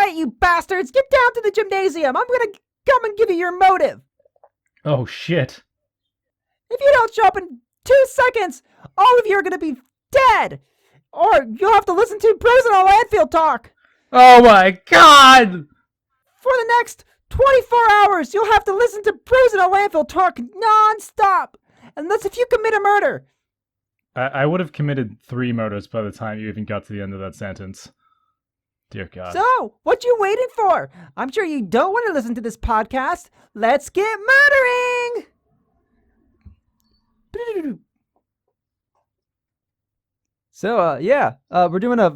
right, you bastards! Get down to the gymnasium! I'm gonna come and give you your motive! Oh, shit. If you don't show up in 2 seconds, all of you are gonna be dead! Or you'll have to listen to Bros in a Landfill talk! Oh my god! For the next 24 hours, you'll have to listen to Bros in a Landfill talk non-stop! Unless if you commit a murder! I would have committed 3 murders by the time you even got to the end of that sentence. Dear God. So, what you waiting for? I'm sure you don't want to listen to this podcast. Let's get murdering! So, we're doing a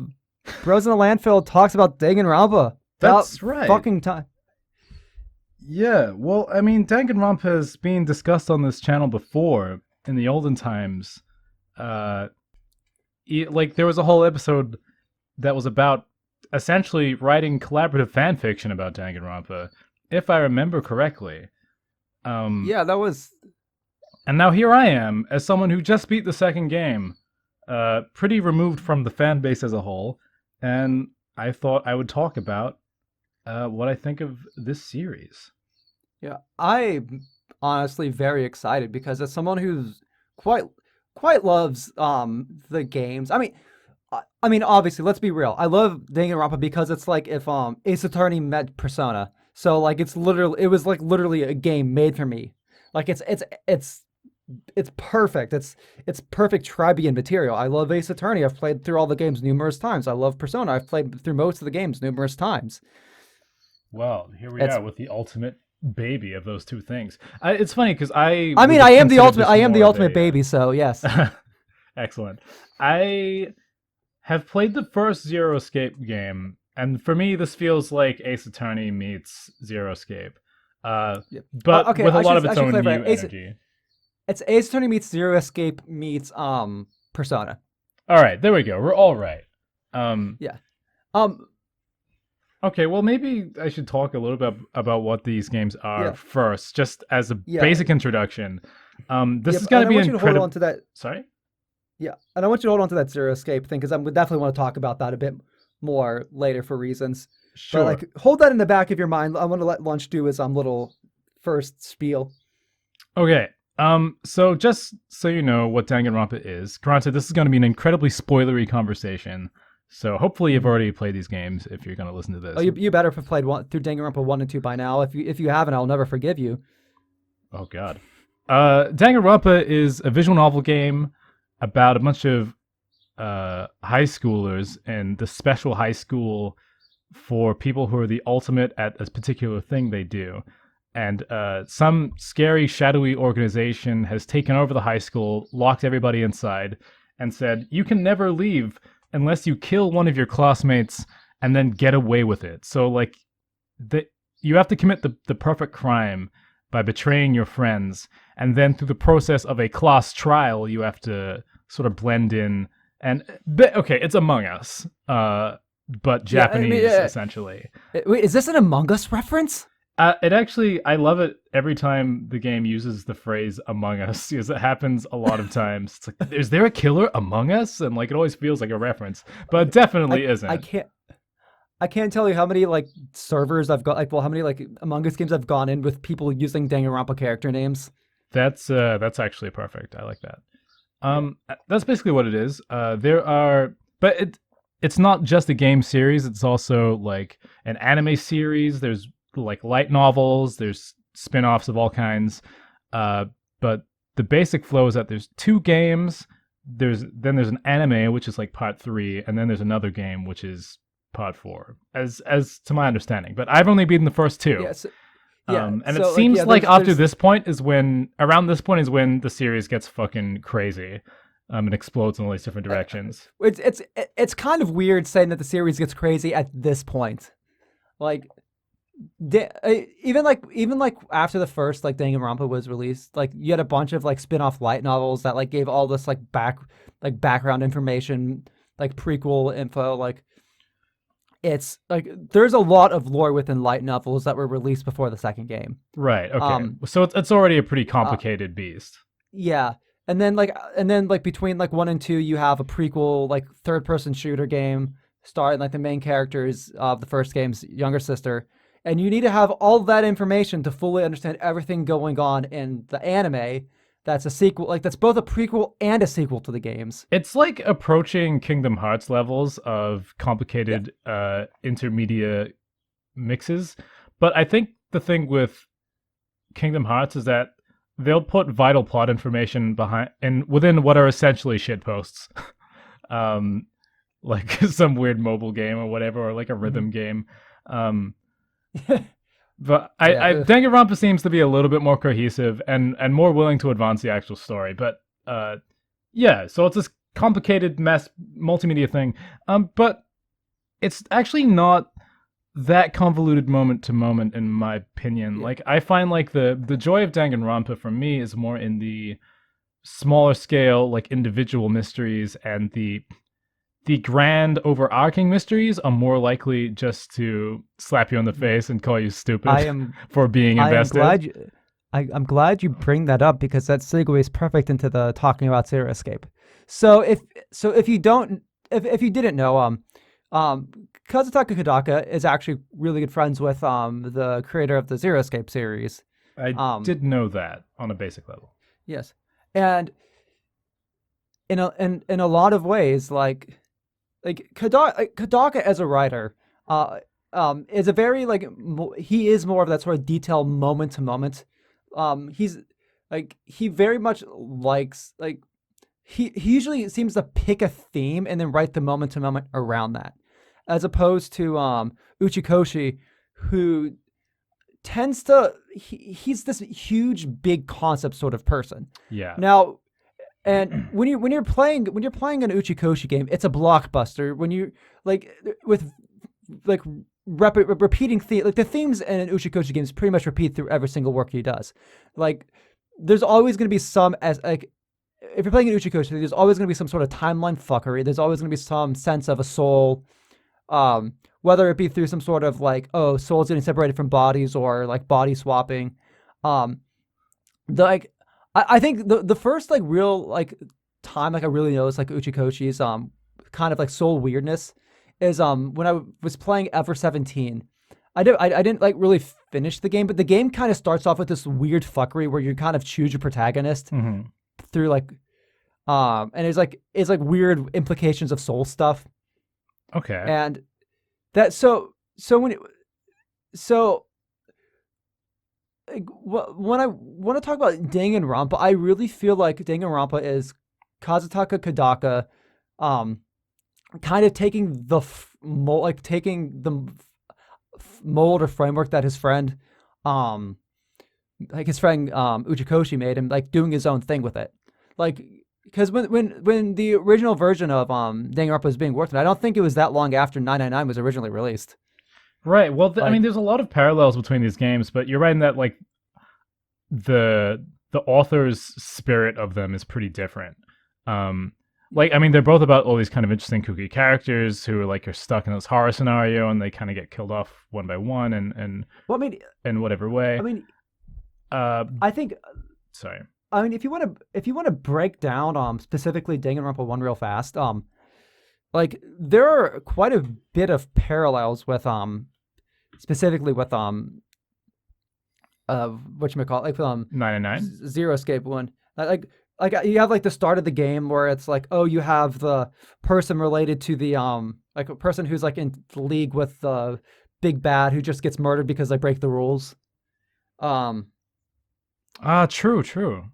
Bros in a Landfill talks about Danganronpa. That's right. Fucking time. Yeah, well, I mean, Danganronpa has been discussed on this channel before in the olden times. There was a whole episode that was about essentially writing collaborative fan fiction about Danganronpa, if I remember correctly. Yeah, that was... And now here I am, as someone who just beat the second game, pretty removed from the fan base as a whole, and I thought I would talk about what I think of this series. Yeah, I'm honestly very excited because as someone who's quite loves the games. I mean, obviously, let's be real. I love Danganronpa because it's like if Ace Attorney met Persona. So like it was literally a game made for me. Like it's perfect. It's perfect Trybien material. I love Ace Attorney. I've played through all the games numerous times. I love Persona. I've played through most of the games numerous times. Well, here we are with the ultimate baby of those two things. It's funny because I am the ultimate baby, so yes. Excellent. I have played the first Zero Escape game, and for me this feels like Ace Attorney meets Zero Escape. But with a lot of its own new energy. It's Ace Attorney meets Zero Escape meets Persona. All right, there we go. We're all right. Yeah. Okay, well, maybe I should talk a little bit about what these games are first, just as a basic introduction. This is going to be incredible. Hold on to that. Sorry? Yeah, and I want you to hold on to that Zero Escape thing, because I would definitely want to talk about that a bit more later for reasons. Sure. But, hold that in the back of your mind. I want to let Lunch do his little first spiel. Okay. So just so you know what Danganronpa is, granted, this is going to be an incredibly spoilery conversation. So hopefully you've already played these games if you're going to listen to this. Oh, you better have played through Danganronpa 1 and 2 by now. If you haven't, I'll never forgive you. Oh, God. Danganronpa is a visual novel game about a bunch of high schoolers in the special high school for people who are the ultimate at a particular thing they do. And some scary, shadowy organization has taken over the high school, locked everybody inside, and said, you can never leave unless you kill one of your classmates and then get away with it. So, you have to commit the perfect crime by betraying your friends, and then through the process of a class trial, you have to sort of blend in. And, okay, it's Among Us, but Japanese, essentially. Wait, is this an Among Us reference? It actually, I love it every time the game uses the phrase Among Us, because it happens a lot of times. It's like, is there a killer among us? And it always feels like a reference, but it definitely isn't. I can't tell you how many servers I've got, how many Among Us games I've gone in with people using Danganronpa character names. That's actually perfect. I like that. That's basically what it is. It's not just a game series. It's also an anime series. There's light novels, there's spin-offs of all kinds, but the basic flow is that there's 2 games, there's an anime, which is part 3, and then there's another game, which is part 4, as to my understanding, but I've only beaten the first 2. And it seems after this point is when the series gets fucking crazy, and explodes in all these different directions. It's kind of weird saying that the series gets crazy at this point. Even after the first Danganronpa was released, you had a bunch of spin-off light novels that gave all this background information, prequel info. It's there's a lot of lore within light novels that were released before the second game. Right. Okay. So it's already a pretty complicated beast. Yeah. And then between 1 and 2 you have a prequel third-person shooter game starring like the main characters of the first game's younger sister, and you need to have all that information to fully understand everything going on in the anime. That's a sequel, like that's both a prequel and a sequel to the games. It's like approaching Kingdom Hearts levels of Yeah, complicated intermedia mixes. But I think the thing with Kingdom Hearts is that they'll put vital plot information behind and within what are essentially shit posts. um, like some weird mobile game or whatever, or like a hmm rhythm game. Um, but yeah. Danganronpa seems to be a little bit more cohesive and more willing to advance the actual story. But yeah, so it's this complicated mess multimedia thing. But it's actually not that convoluted moment to moment in my opinion. Yeah. Like I find like the joy of Danganronpa for me is more in the smaller scale, like individual mysteries, and the grand overarching mysteries are more likely just to slap you on the face and call you I stupid am for being I am invested. glad I'm glad you bring that up because that segues perfect into the talking about Zero Escape. So if you don't if you didn't know um Kazutaka Kodaka is actually really good friends with the creator of the Zero Escape series. I Um did know that on a basic level. yes. And in a lot of ways like Kodaka as a writer is a very like he is more of that sort of detailed moment to moment. He's like he very much likes like he usually seems to pick a theme and then write the moment to moment around that, as opposed to Uchikoshi, who tends to he's this huge big concept sort of person. Yeah. Now, and when you're playing an Uchikoshi game, it's a blockbuster. When you like with like repeating like the themes in an Uchikoshi games pretty much repeat through every single work he does. Like there's always going to be some as like if you're playing an Uchikoshi, there's always going to be some sort of timeline fuckery. There's always going to be some sense of a soul, whether it be through some sort of like oh souls getting separated from bodies or like body swapping. Um, the like I think the first like real like time like I really noticed like Uchikoshi's kind of like soul weirdness is when I was playing Ever 17. I didn't like really finish the game, but the game kind of starts off with this weird fuckery where you kind of choose your protagonist Hmm. through like and it's like weird implications of soul stuff. Okay. And that so when it, so like, when I want to talk about Danganronpa, I really feel like Danganronpa is Kazutaka Kodaka, um, kind of taking the mold, like taking the mold or framework that his friend, um, like his friend Uchikoshi made, and like doing his own thing with it. Like, because when the original version of Danganronpa was being worked on, I don't think it was that long after 999 was originally released. Right. Well, I mean, Like, there's a lot of parallels between these games, but you're right in that like the author's spirit of them is pretty different. Um, like I mean, they're both about all these kind of interesting kooky characters who are like are stuck in this horror scenario and they kind of get killed off one by one and well, in whatever I way. mean, Uh, I think sorry. I mean, if you want to break down specifically Danganronpa 1 real fast, like there are quite a bit of parallels with specifically with what you might call it, like 999. Zero Escape 1. Like you have like the start of the game where it's like oh you have the person related to the like a person who's like in league with the big bad who just gets murdered because they break the rules. Um Ah, true, true.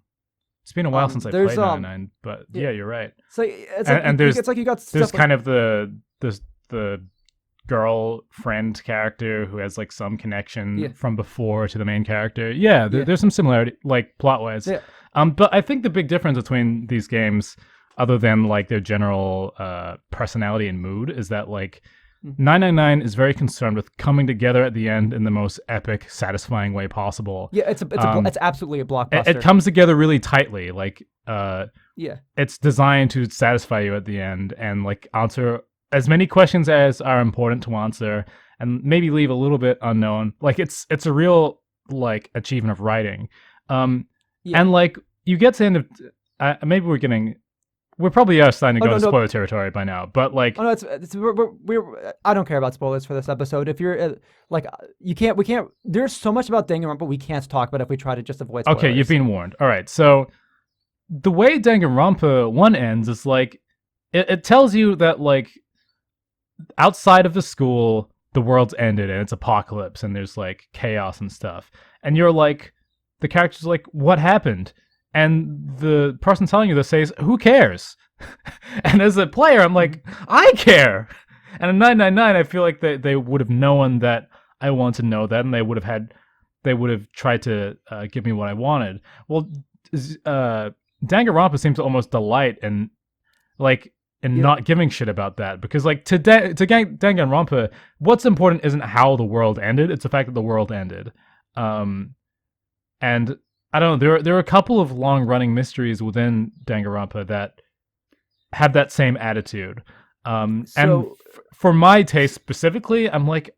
It's been a while since I there's played 999, but yeah, yeah, you're right. so it's like And there's it's like you got there's stuff like kind of the girl friend character who has like some connection yeah from before to the main character. Yeah, yeah there's some similarity, like plot wise. yeah But I think the big difference between these games, other than like their general personality and mood, is that like mm, 999 is very concerned with coming together at the end in the most epic, satisfying way possible. yeah. Um, It's absolutely a it blockbuster. comes together really tightly. Like Yeah, it's designed to satisfy you at the end and like answer as many questions as are important to answer and maybe leave a little bit unknown. Like it's a real like achievement of writing. Um yeah. and like you get to the end of maybe we're getting we probably are starting to Oh go no, into no. spoiler territory by now, but like, Oh no, I don't care about spoilers for this episode. If you're like, you can't, we can't. There's so much about Danganronpa we can't talk about if we try to just avoid okay, you've spoilers. been warned. All right, so the way Danganronpa 1 ends is like, it tells you that like outside of the school, the world's ended and it's apocalypse and there's like chaos and stuff. And you're like, the character's like, what happened? And the person telling you this says, who cares? And as a player, I'm like, I care. And in 999, I feel like they would have known that I want to know that, and they would have tried to give me what I wanted. Well, Danganronpa seems to almost delight in like and Yeah, not giving shit about that because like Danganronpa, what's important isn't how the world ended; it's the fact that the world ended. Um, and I don't know, there are a couple of long running mysteries within Danganronpa that have that same attitude. And so for my taste specifically, I'm like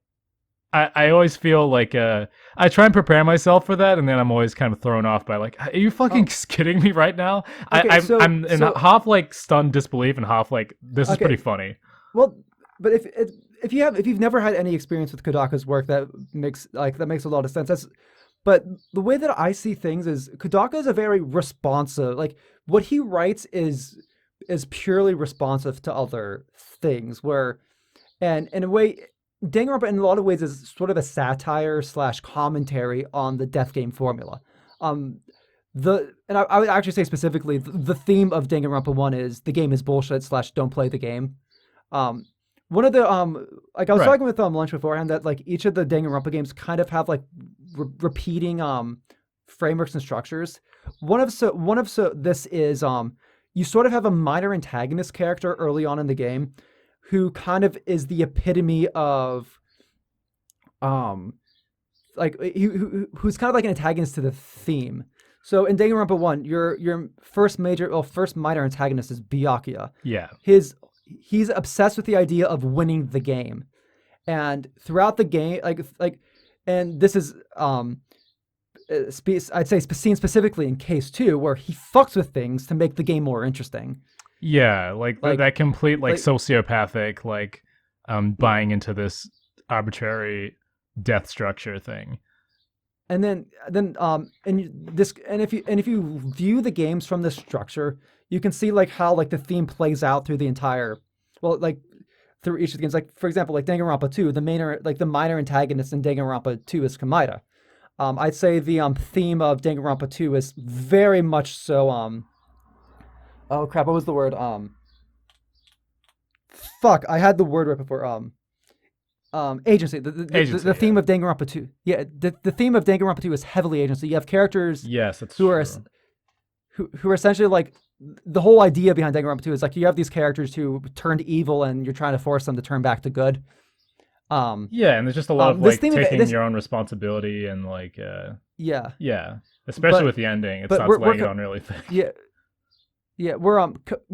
I always feel like I try and prepare myself for that, and then I'm always kind of thrown off by like, are you fucking oh, kidding me right now? okay, I'm in so half like stunned disbelief and half like this is pretty okay, funny. well, but if you've never had any experience with Kodaka's work, that makes a lot of sense. But the way that I see things is Kodaka is a very responsive, like what he writes is purely responsive to other things. Where and in a way, Danganronpa in a lot of ways is sort of a satire slash commentary on the death game formula. Um, I would actually say specifically the theme of Danganronpa 1 is the game is bullshit slash don't play the game. Um, one of the like I was Right. talking with Lunch beforehand that like each of the Danganronpa games kind of have like repeating frameworks and structures. One of so this is you sort of have a minor antagonist character early on in the game who kind of is the epitome of um who's kind of like an antagonist to the theme. So in Danganronpa 1, your first minor antagonist is Byakuya. Yeah. He's obsessed with the idea of winning the game, and throughout the game, and this is I'd say seen specifically in case 2, where he fucks with things to make the game more interesting. Yeah, like Like that complete like like sociopathic like yeah, buying into this arbitrary death structure thing. and then this and if you view the games from this structure, you can see like how like the theme plays out through the entire, well, like through each of the games. Like for example, like Danganronpa 2, the minor antagonist in Danganronpa 2 is Kamaita. I'd say the theme of Danganronpa 2 is very much so oh crap, what was the word? Fuck, I had the word right before agency. The Agency, yeah. theme of Danganronpa 2. Yeah, the theme of Danganronpa 2 is heavily agency. You have characters Yes, that's who are true. who are essentially like, the whole idea behind Danganronpa 2 is like you have these characters who turned evil and you're trying to force them to turn back to good. Um Yeah, and there's just a lot of this like theme of taking this your own responsibility and like yeah, yeah, especially but with the ending, it but starts laying it on really thick. yeah, yeah, where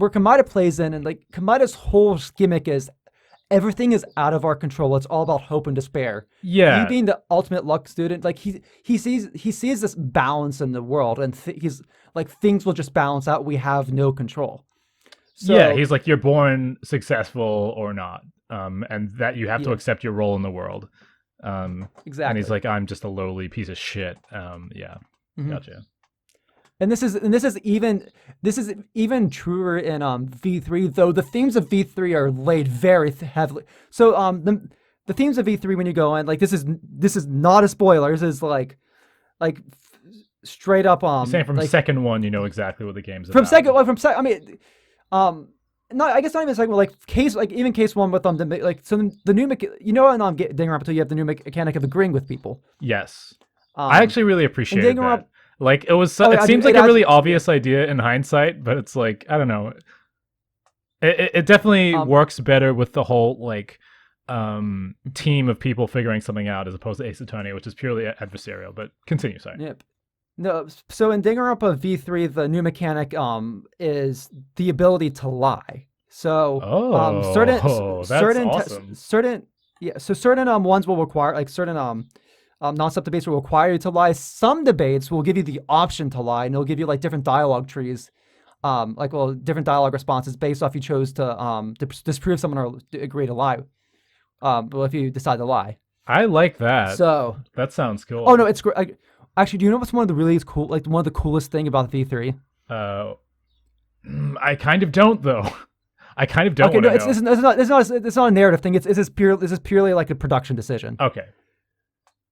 Kamada plays in, and like Kamada's whole gimmick is everything is out of our control. It's all about hope and despair. He Yeah. being the ultimate luck student, like he sees this balance in the world, and he's like things will just balance out. We have no control. Yeah, So he's like you're born successful or not. And that you have to yeah, accept your role in the world. And he's exactly. like I'm just a lowly piece of shit. Yeah. hmm Gotcha. This is even truer in V3, though the themes of V3 are laid very heavily. So the themes of V3, when you go in, like this is not a spoiler. This is like straight up You're saying from like second one you know exactly what the game's from about. second, well, from second, I mean, not, I guess not even second, but like even case 1 with like, so the new you know, in Danganronpa 2 you have the new mechanic of agreeing with people. Yes. I um actually really in appreciated Danganronpa, that. Like it was oh it yeah, seems like it a adds, really yeah, obvious idea in hindsight, but it's like I don't know. It definitely um works better with the whole like team of people figuring something out as opposed to Ace Attorney, which is purely adversarial. But continue, sorry. yeah. No, so in Danganronpa V3, the new mechanic is the ability to lie. So Oh, that's awesome. certain yeah, so certain ones will require, like certain non-stop debates will require you to lie. Some debates will give you the option to lie, and it'll give you like different dialogue trees. like well different dialogue responses based off you chose to disprove someone or agree to lie. Well, if you decide to lie. I like that. So, That sounds oh no, cool. it's great. Like, actually, do you know what's one of the really cool, like one of the coolest thing about V3? Uh, I kind of don't though. I kind of don't Okay, want no, to know. it's not a narrative thing. This is purely like a production decision. Okay.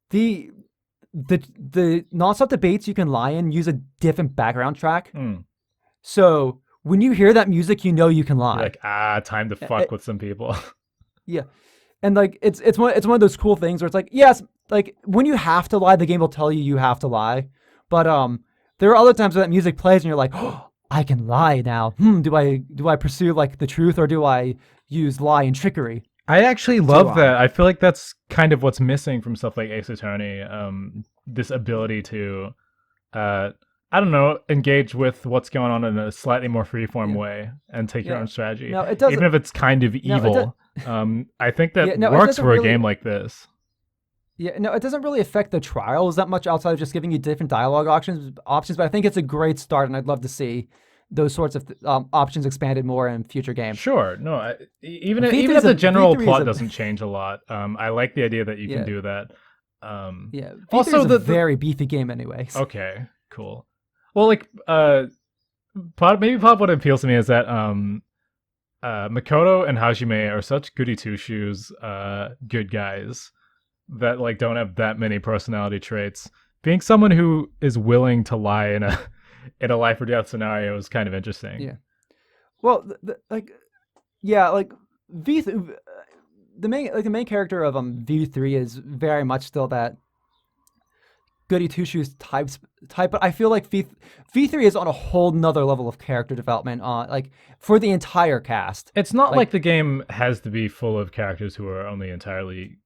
The the nonstop debates you can lie in use a different background track. Hmm. So when you hear that music, you know you can You're lie. like, time to Uh, fuck with some people. yeah, and like it's one of those cool things where it's like yes, like when you have to lie, the game will tell you have to lie, but there are other times where that music plays and you're like, oh, I can lie now. Do I pursue like the truth or do I use lie and trickery I actually to love that. I feel like that's kind of what's missing from stuff like Ace Attorney. This ability to, uh, I don't know, engage with what's going on in a slightly more freeform yeah way and take your yeah own strategy, no it even doesn't if it's kind of no it does evil. I think yeah that no it works doesn't for a really game like this. yeah no it doesn't really affect the trials that much outside of just giving you different dialogue options, but I think it's a great start and I'd love to see those sorts of options expanded more in future games. Sure, no, even V3 if is a the general V3 is plot a doesn't change a lot, I like the idea that you can yeah do that. yeah V3 Also, is a the very beefy game anyways. okay, cool. Well, like, part of what appeals to me is that Makoto and Hajime are such goody two shoes, good guys that like don't have that many personality traits. Being someone who is willing to lie in a in a life or death scenario is kind of interesting. Yeah. Well, like yeah, like V the main character of V3 is very much still that goody two shoes type, but I feel like V3 is on a whole nother level of character development on like for the entire cast. It's not like Like the game has to be full of characters who are only entirely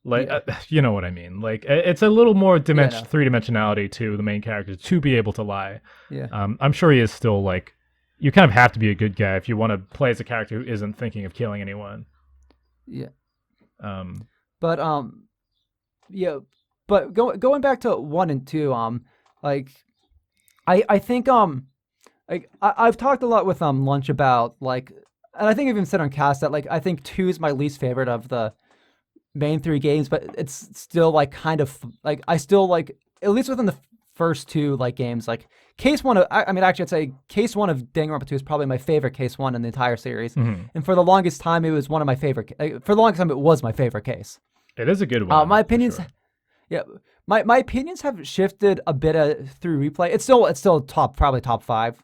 like yeah, you know what I mean. Like it's a little more yeah, no, three dimensionality to the main characters to be able to lie. yeah, I'm sure he is still like you kind of have to be a good guy if you want to play as a character who isn't thinking of killing anyone. yeah. Um, But yeah, but going back to 1 and 2, like I think like I've talked a lot with Lunch about like, and I think I've even said on cast that like I think 2 is my least favorite of the main 3 games, but it's still like kind of like I still like at least within the first 2 like games like case 1 of I mean actually I'd say case 1 of Danganronpa 2 is probably my favorite case 1 in the entire series, mhm. and for the longest time it was one of my favorite for the longest time it was my favorite case. It is a good My one for opinions sure. yeah, my opinions have shifted a bit through replay. It's still probably top 5.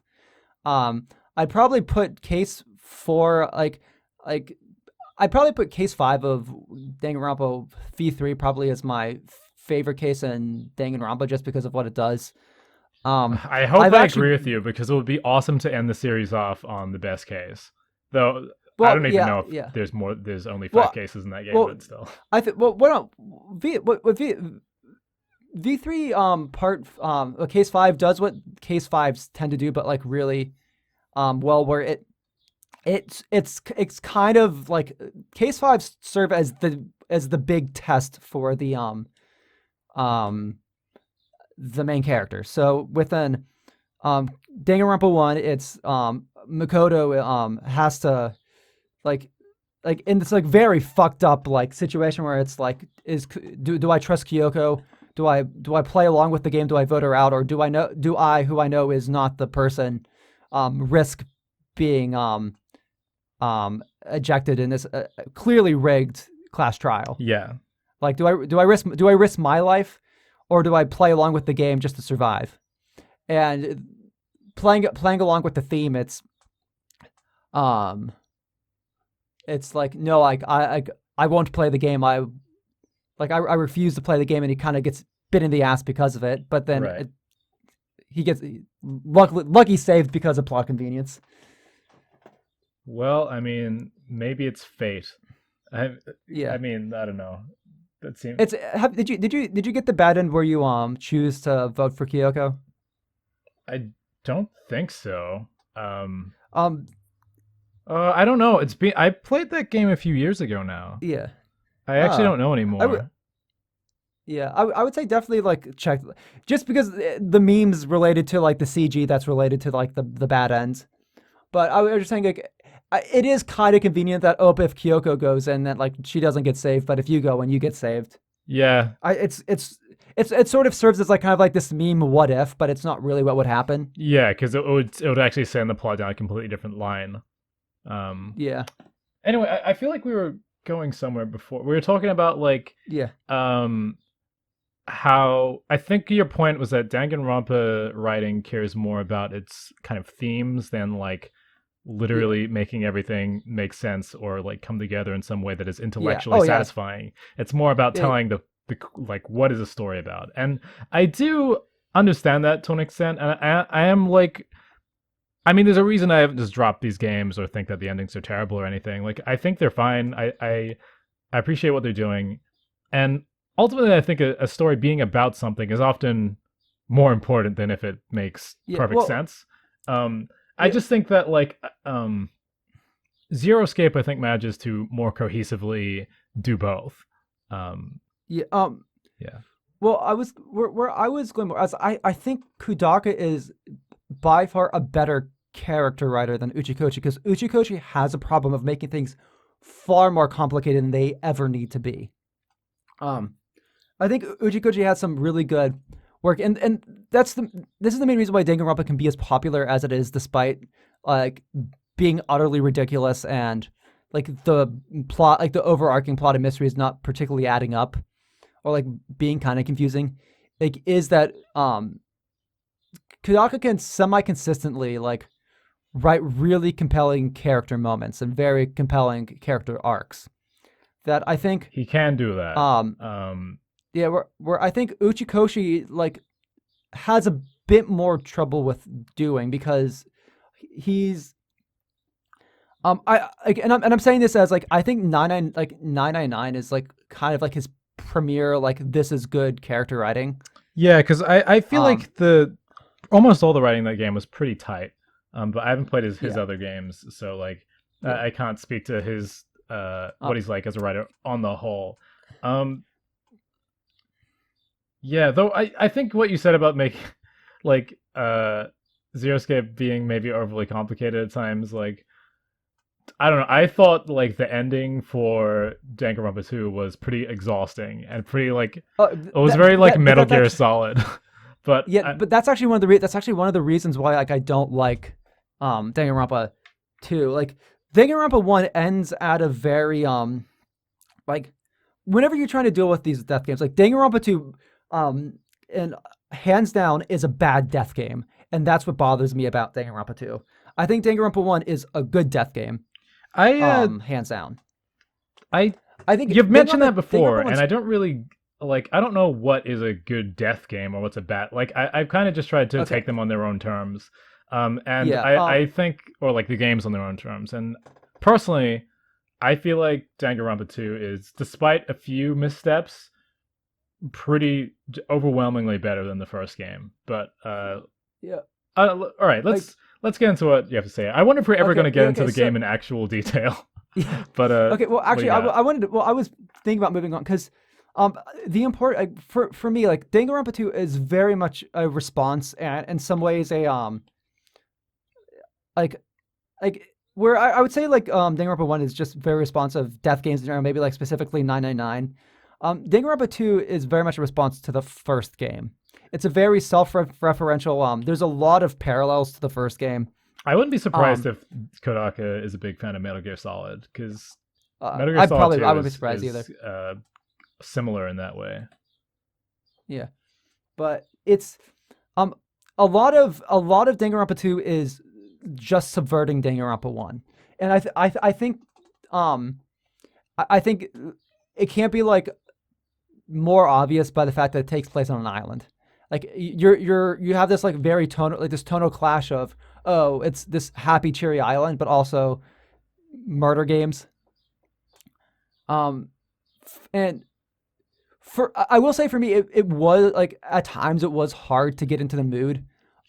I'd probably put case 4 like I'd probably put case 5 of Danganronpa V3 probably as my favorite case in Danganronpa just because of what it does. Um, I hope I've I agree actually with you because it would be awesome to end the series off on the best case. Though I well don't even yeah know if yeah there's more. There's only five well cases in that game, well but still. I think well what else- what V3 part case 5 does what case 5s tend to do, but like really well where it's kind of like case 5s serve as the big test for um the main character. So within um Danganronpa 1, it's Makoto has to like in this like very fucked up like situation where it's like do I trust Kyoko? Do I play along with the game? Do I vote her out, or do I who I know is not the person risk being ejected in this clearly rigged class trial? Yeah. Like do I risk my life, or do I play along with the game just to survive? And playing along with the theme, um it's like no, I won't play the game. I refuse to play the game, and he kind of gets bit in the ass because of it. But then Right. he gets lucky saved because of plot convenience. Well, I mean, maybe it's fate. I, Yeah, I mean, I don't know. That seems. did you get the bad end where you choose to vote for Kyoko? I don't think so. Um, I don't know. It's been. I played that game a few years ago now. yeah. I actually Uh, don't know I would anymore. Yeah, I would say definitely like check just because the memes related to like the CG that's related to like the bad ends. But I was just saying like it is kind of convenient that if Kyoko goes in, that like she doesn't get saved, but if you go in, you get saved. Yeah, It sort of serves as like kind of like this meme what if, but it's not really what would happen. yeah, because it would actually send the plot down a completely different line. Um, Yeah, anyway, I feel like we were going somewhere before. We were talking about like yeah, um how I think your point was that Danganronpa writing cares more about its kind of themes than like yeah, literally making everything make sense or like come together in some way that is yeah. intellectually Oh yeah, satisfying. It's more about yeah, telling the like what is a story about. And I do understand that to an extent, and I am like I mean, there's a reason I haven't just dropped these games or think that the endings are terrible or anything. Like, I think they're fine. I appreciate what they're doing, and ultimately, I think a story being about something is often more important than if it makes yeah. perfect Well, sense. Um, I yeah, just think that like Zero Escape, I think manages to more cohesively do both. Um, yeah. yeah, Well, where I was going more as I think Kudaka is by far a better character writer than Uchikoshi because Uchikoshi has a problem of making things far more complicated than they ever need to be. Um, I think Uchikoshi has some really good work, and this is the main reason why Danganronpa can be as popular as it is, despite like being utterly ridiculous and like the plot, like the overarching plot and mystery is not particularly adding up or like being kind of confusing. Like, is that Kudaka can semi consistently like write really compelling character moments and very compelling character arcs that I think he can do that. um yeah where I think Uchikoshi like has a bit more trouble with doing because he's and I'm saying this as like I think 999 is like kind of like his premier like this is good character writing. Yeah, because I feel Um like the almost all the writing in that game was pretty tight. But I haven't played his yeah. other games, so like Yeah. I can't speak to his Uh, what he's like as a writer on the whole. Um, yeah, though I think what you said about making like Zero Escape being maybe overly complicated at times, like I don't know. I thought like the ending for Danganronpa 2 was pretty exhausting and pretty like it was very like but Metal that's Gear actually Solid. but yeah, but that's actually that's actually one of the reasons why like I don't like Danganronpa 2. Like Danganronpa 1 ends at a very like whenever you're trying to deal with these death games, like Danganronpa 2 and hands down is a bad death game, and that's what bothers me about Danganronpa 2. I think Danganronpa 1 is a good death game, I hands down. I I think you've mentioned that before, Danganronpa and 1's I don't really like. I don't know what is a good death game or what's a bad. Like I've kind of just tried to okay. take them on their own terms, and Yeah, I think or like the games on their own terms. And personally, I feel like Danganronpa 2 is, despite a few missteps, pretty overwhelmingly better than the first game. But yeah. all right, Like let's get into what you have to say. I wonder if we're ever going okay, to get yeah, into okay, the so game in actual detail. yeah. but Okay, well, what do you actually, got? I wanted to. Well, I was thinking about moving on because, the important for me, like Danganronpa 2 is very much a response and in some ways a like like where I would say like Danganronpa 1 is just very responsive death games in general, maybe like specifically 999. Danganronpa 2 is very much a response to the first game. It's a very self-referential. There's a lot of parallels to the first game. I wouldn't be surprised Um, if Kodaka is a big fan of Metal Gear Solid because Metal Gear I Solid probably I 2 wouldn't be surprised either. is similar in that way. Yeah, but it's um a lot of Danganronpa 2 is just subverting Danganronpa 1. And I think um I think it can't be like more obvious by the fact that it takes place on an island. Like you have this like very tonal like this tonal clash of oh it's this happy cheery island but also murder games. Um and for I will say for me it was like at times it was hard to get into the mood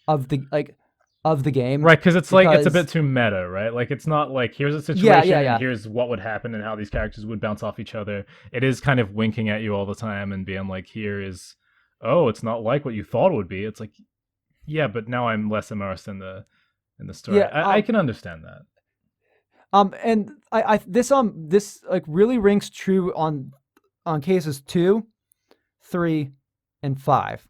of the like of the game Right, because it's like it's a bit because too meta, right? Like it's not like here's a yeah, yeah, situation and yeah. here's what would happen and how these characters would bounce off each other. It is kind of winking at you all the time and being like, here is, oh, it's not like what you thought it would be. It's like, yeah, but now I'm less immersed in the story. Yeah, I can understand that. and this like really rings true on cases 2, 3, and 5.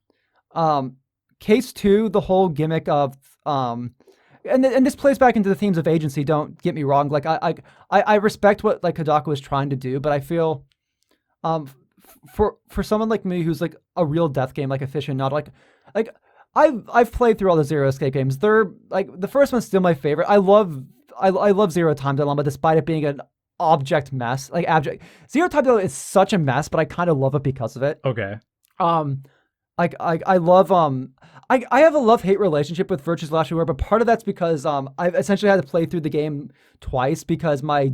Um, Case 2, the whole gimmick of and this plays back into the themes of agency. Don't get me wrong. Like I respect what like Kodaka was trying to do, but I feel um for someone like me who's like a real death game like aficionado, like I've played through all the Zero Escape games. They're like the first one's still my favorite. I love Zero Time Dilemma despite it being an object mess. Like abject Zero Time Dilemma is such a mess, but I kind of love it because of it. Okay. Um, I love I have a love hate relationship with Virtue's Last Reward, but part of that's because I've essentially had to play through the game twice because my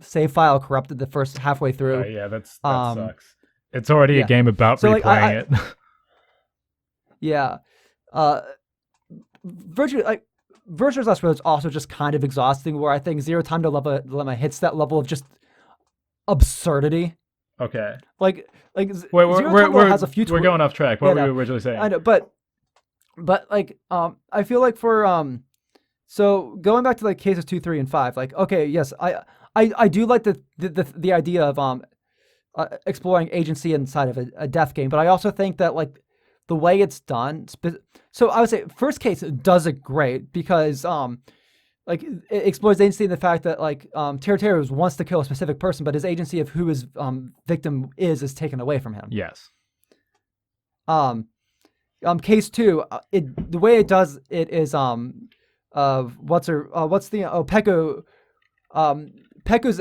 save file corrupted the first halfway through. Yeah, that Um, sucks. It's already a yeah. game about So like replaying it. yeah, uh, Virtue like Virtue's Last Reward is also just kind of exhausting. Where I think Zero Time Dilemma hits that level of just absurdity. Okay. Like Wait, Zero Time Dilemma has a few. we're going off track. Yeah, What were no, you originally saying? I know, but like I feel like for so going back to like cases 2, 3, and 5, like okay, yes, I do like the idea of exploring agency inside of a death game, but I also think that like the way it's done, so I would say first case does it great because like it explores agency in the fact that like Terry wants to kill a specific person, but his agency of who his victim is taken away from him. Yes. Um, Case 2, the way it does it is what's the Peko Peku's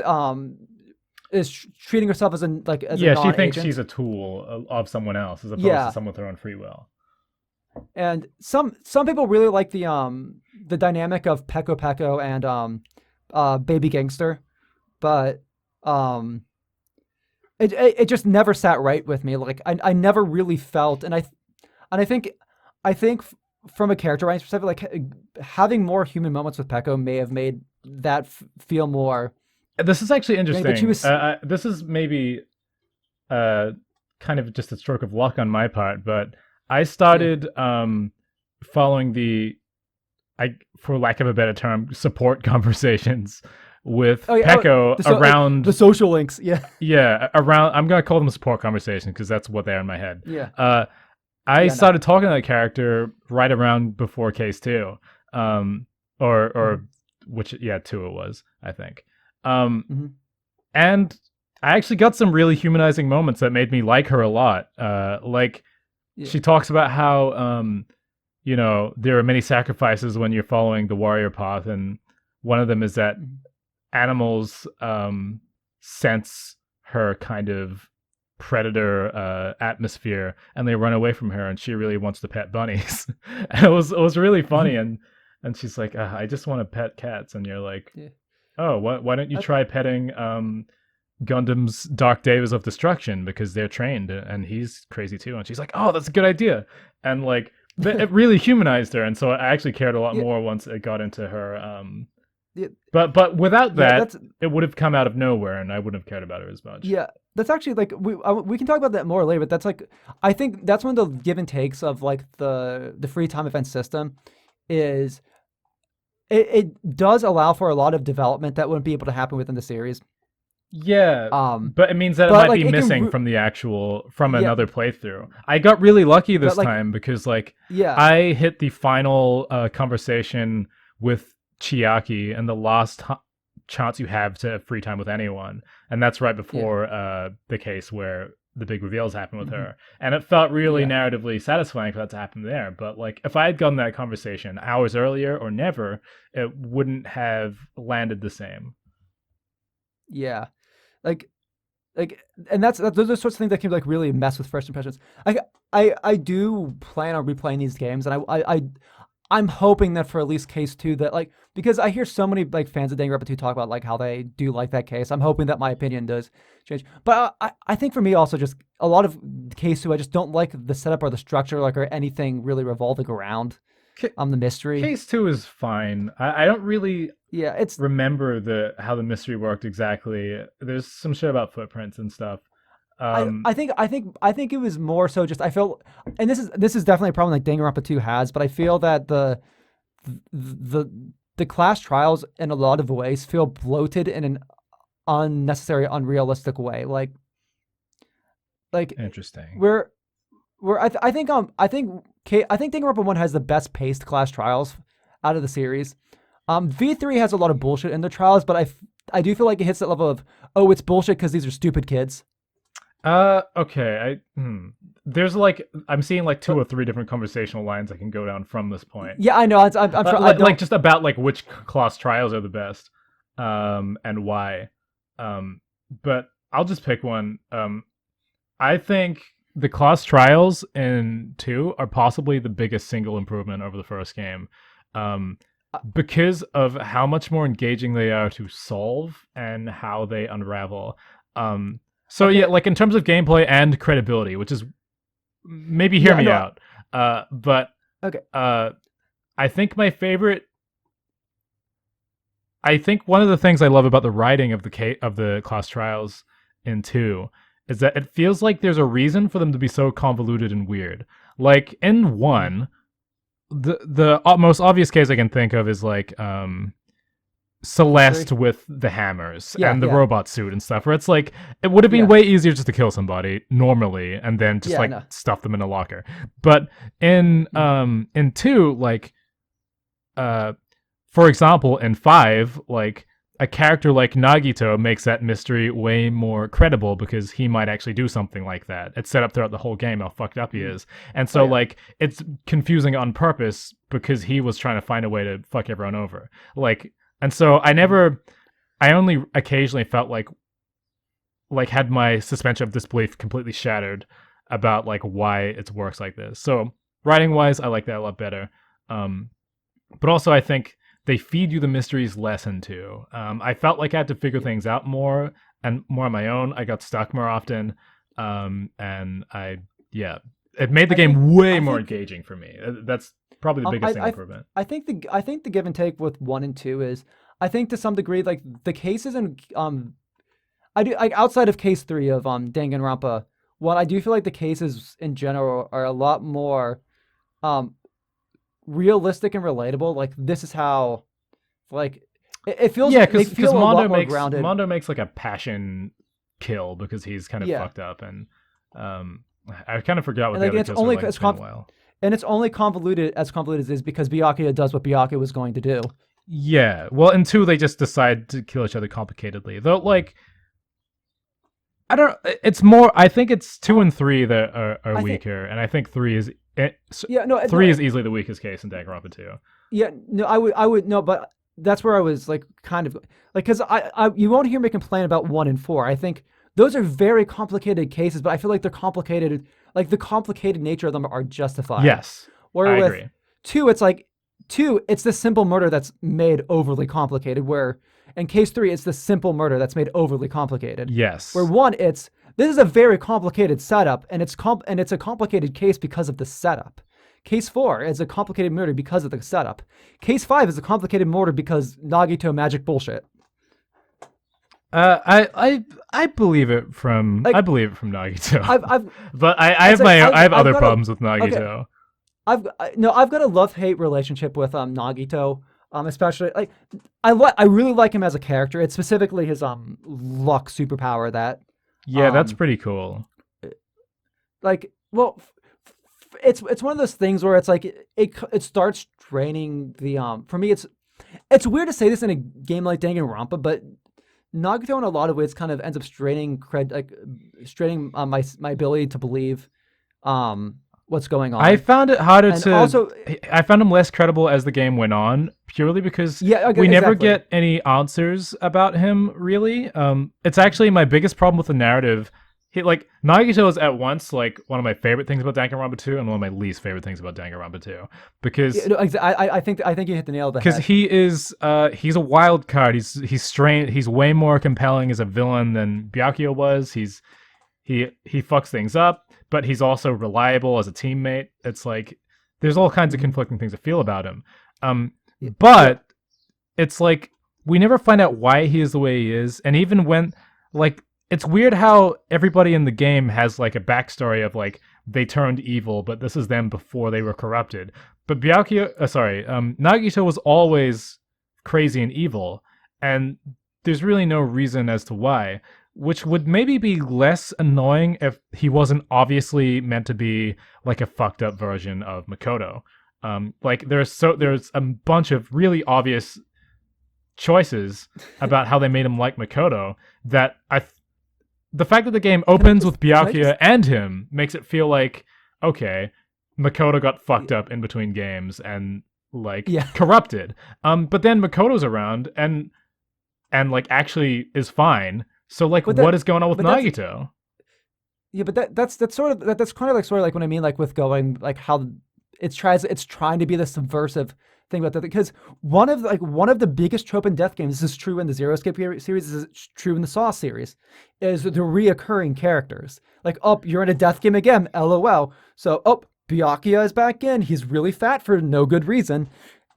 is treating herself as a Yeah, she thinks non-agent. she's a tool of someone else as opposed to Yeah, someone with their own free will. and some people really like the dynamic of Peko and Baby Gangster, but it just never sat right with me. Like I never really felt, and I think from a character writing perspective, like having more human moments with Peko may have made that feel more. This is actually But she interesting. was This is maybe uh, kind of just a stroke of luck on my part, but I yeah. started following for lack of a better term, support conversations with Oh yeah, Peko like the around. social links. Yeah, Yeah, around. I'm gonna call them support conversations because that's what they are in my head. yeah, I yeah. No. started talking to that character right around before case two, um, Mm-hmm. or which yeah, two it was, I think. Um, Mm-hmm. and I actually got some really humanizing moments that made me like her a lot. Like Yeah. she talks about how there are many sacrifices when you're following the warrior path, and one of them is that Mm-hmm. animals sense her kind of predator atmosphere and they run away from her, and she really wants to pet bunnies. And it was really funny, and she's like, I just want to pet cats, and you're like, Yeah. oh, why don't you I, try petting Gundam's Dark Days of Destruction because they're trained and he's crazy too. And she's like, oh, that's a good idea. And like it really humanized her, and so I actually cared a lot yeah, more once it got into her. yeah, But without yeah. that, it would have come out of nowhere, and I wouldn't have cared about her as much. Yeah, that's actually like we can talk about that more later. But that's like I think that's one of the give and takes of like the free time event system is it does allow for a lot of development that wouldn't be able to happen within the series. Yeah, Um, but it means that it but might like be it can missing from yeah, another playthrough. I got really lucky but this like time because like yeah, I hit the final conversation with Chiaki and the last chance you have to have free time with anyone, and that's right yeah, before the case where the big reveals happen with hmm her, and it felt really yeah, narratively satisfying for that to happen there. But like if I had gotten that conversation hours earlier or never, it wouldn't have landed the same. yeah, like like and those are sorts of things that can like really mess with first impressions. I do plan on replaying these games, and I'm hoping that for at least case 2 that like because I hear so many like fans of Danganronpa 2 talk about like how they do like that case. I'm hoping that my opinion does change. But I think for me also just a lot of case 2 I just don't like the setup or the structure like or anything really revolving around. the mystery. Case 2 is fine. I don't really Yeah, it's remember how the mystery worked exactly. There's some shit about footprints and stuff. I, Um, I think I think I think it was more so just I feel, and this is definitely a problem like Danganronpa 2 has, but I feel that the the class trials in a lot of ways feel bloated in an unnecessary, unrealistic way. Like Interesting. where I think Danganronpa 1 has the best paced class trials out of the series. V3 has a lot of bullshit in the trials, but I do feel like it hits that level of, oh, it's bullshit because these are stupid kids. Okay. There's like I'm seeing like two But or three different conversational lines I can go down from this point. yeah, I know. I'm trying. I Like don't. just about like which class trials are the best, and why. Um, but I'll just pick one. I think the class trials in 2 are possibly the biggest single improvement over the first game. Um, uh, because of how much more engaging they are to solve and how they unravel. So yeah, Okay. like in terms of gameplay and credibility, which is maybe hear Yeah. me No. out. But Okay. uh, I think my favorite. I think one of the things I love about the writing of the class trials in 2 is that it feels like there's a reason for them to be so convoluted and weird. Like in Mm. 1, the most obvious case I can think of is like Mystery. Celeste with the hammers Yeah. and the Yeah. robot suit and stuff, where it's like it would have been Yeah. way easier just to kill somebody normally and then just Yeah. like No. stuff them in a locker. But in 2, like uh for example, in 5, like a character like Nagito makes that mystery way more credible because he might actually do something like that. It's set up throughout the whole game how fucked up he Mm. is. And Oh so yeah. like it's confusing on purpose because he was trying to find a way to fuck everyone over. Like and so Mm. I only occasionally felt like had my suspension of disbelief completely shattered about like why it works like this. So writing wise, I like that a lot better. Um, but also I think they feed you the mysteries less into. I felt like I had to figure Yeah. things out more and more on my own. I got stuck more often, and yeah, it made the I think. game way I more think. engaging for me. That's probably the Um. biggest single improvement. I think the give and take with 1 and 2 is, I think to some degree, like the cases and I do like outside of case 3 of Danganronpa 1, I do feel like the cases in general are a lot more um realistic and relatable. Like this is how, like it feels, Yeah, they because feel a lot more grounded. Mondo makes like a passion kill because he's kind of Yeah. fucked up, and um, I kind of forgot what And the like other it's kills are only like. It's been a while. and it's only convoluted as convoluted as it is because Byakuya does what Byakuya was going to do. Yeah, well, in 2 they just decide to kill each other complicatedly. Though, like I don't. It's more. I think it's 2 Um, and 3 that are I think weaker, and I think 3 is yeah, no, 3 is easily the weakest case in Danganronpa 2. yeah, no, I would no, but that's where I was like kind of like because you won't hear me complain about 1 and 4. I think those are very complicated cases, but I feel like they're complicated. Like the complicated nature of them are justified. Yes, Where I with agree. 2, it's like 2, it's the simple murder that's made overly complicated. Where in case 3, it's the simple murder that's made overly complicated. Where Yes. 1, it's this is a very complicated setup, and it's a complicated case because of the setup. Case 4 is a complicated murder because of the setup. Case 5 is a complicated murder because Nagito magic bullshit. I believe it from Like Nagito, I've but I it's have like I have I've other got a problems with okay. Nagito. No, I've got a love hate relationship with Nagito. Especially like I really like him as a character. It's specifically his luck superpower that Yeah, that's um pretty cool. like well it's one of those things where it's like it starts draining the for me it's weird to say this in a game like Danganronpa, but Nagito in a lot of ways kind of ends up straining my ability to believe what's going I on. found it harder And to. also I found him less credible as the game went on, purely because yeah, okay, we never exactly. get any answers about him. Really, it's actually my biggest problem with the narrative. Like Nagito is at once like one of my favorite things about Danganronpa 2 and one of my least favorite things about Danganronpa 2 Yeah, because no, I think you hit the nail on the because head. he is he's a wild card. He's strange. He's way more compelling as a villain than Byakuya was. He fucks things up, but he's also reliable as a teammate. It's like there's all kinds of Mhm. conflicting things to feel about him. Um, Yeah. but it's like we never find out why he is the way he is, and even when like it's weird how everybody in the game has like a backstory of like they turned evil, but this is them before they were corrupted. But Nagito was always crazy and evil, and there's really no reason as to why, which would maybe be less annoying if he wasn't obviously meant to be like a fucked up version of Makoto. Like there's a bunch of really obvious choices about how they made him like Makoto that the fact that the game opens with Can I just Byakuya and him makes it feel like, okay, Makoto got y- fucked up in between games and like yeah. corrupted. But then Makoto's around and like actually is fine. So like But what that is going on with but that's Nagito? yeah, but that's sort of that's kind of like sort of like what I mean like with going like how it's trying to be the subversive thing about that because one of the biggest trope in death games, this is true in the Zero Escape series, this is true in the Saw series, is the reoccurring characters. Like, oh, you're in a death game again, LOL. So, oh, Byakuya is back in. He's really fat for no good reason.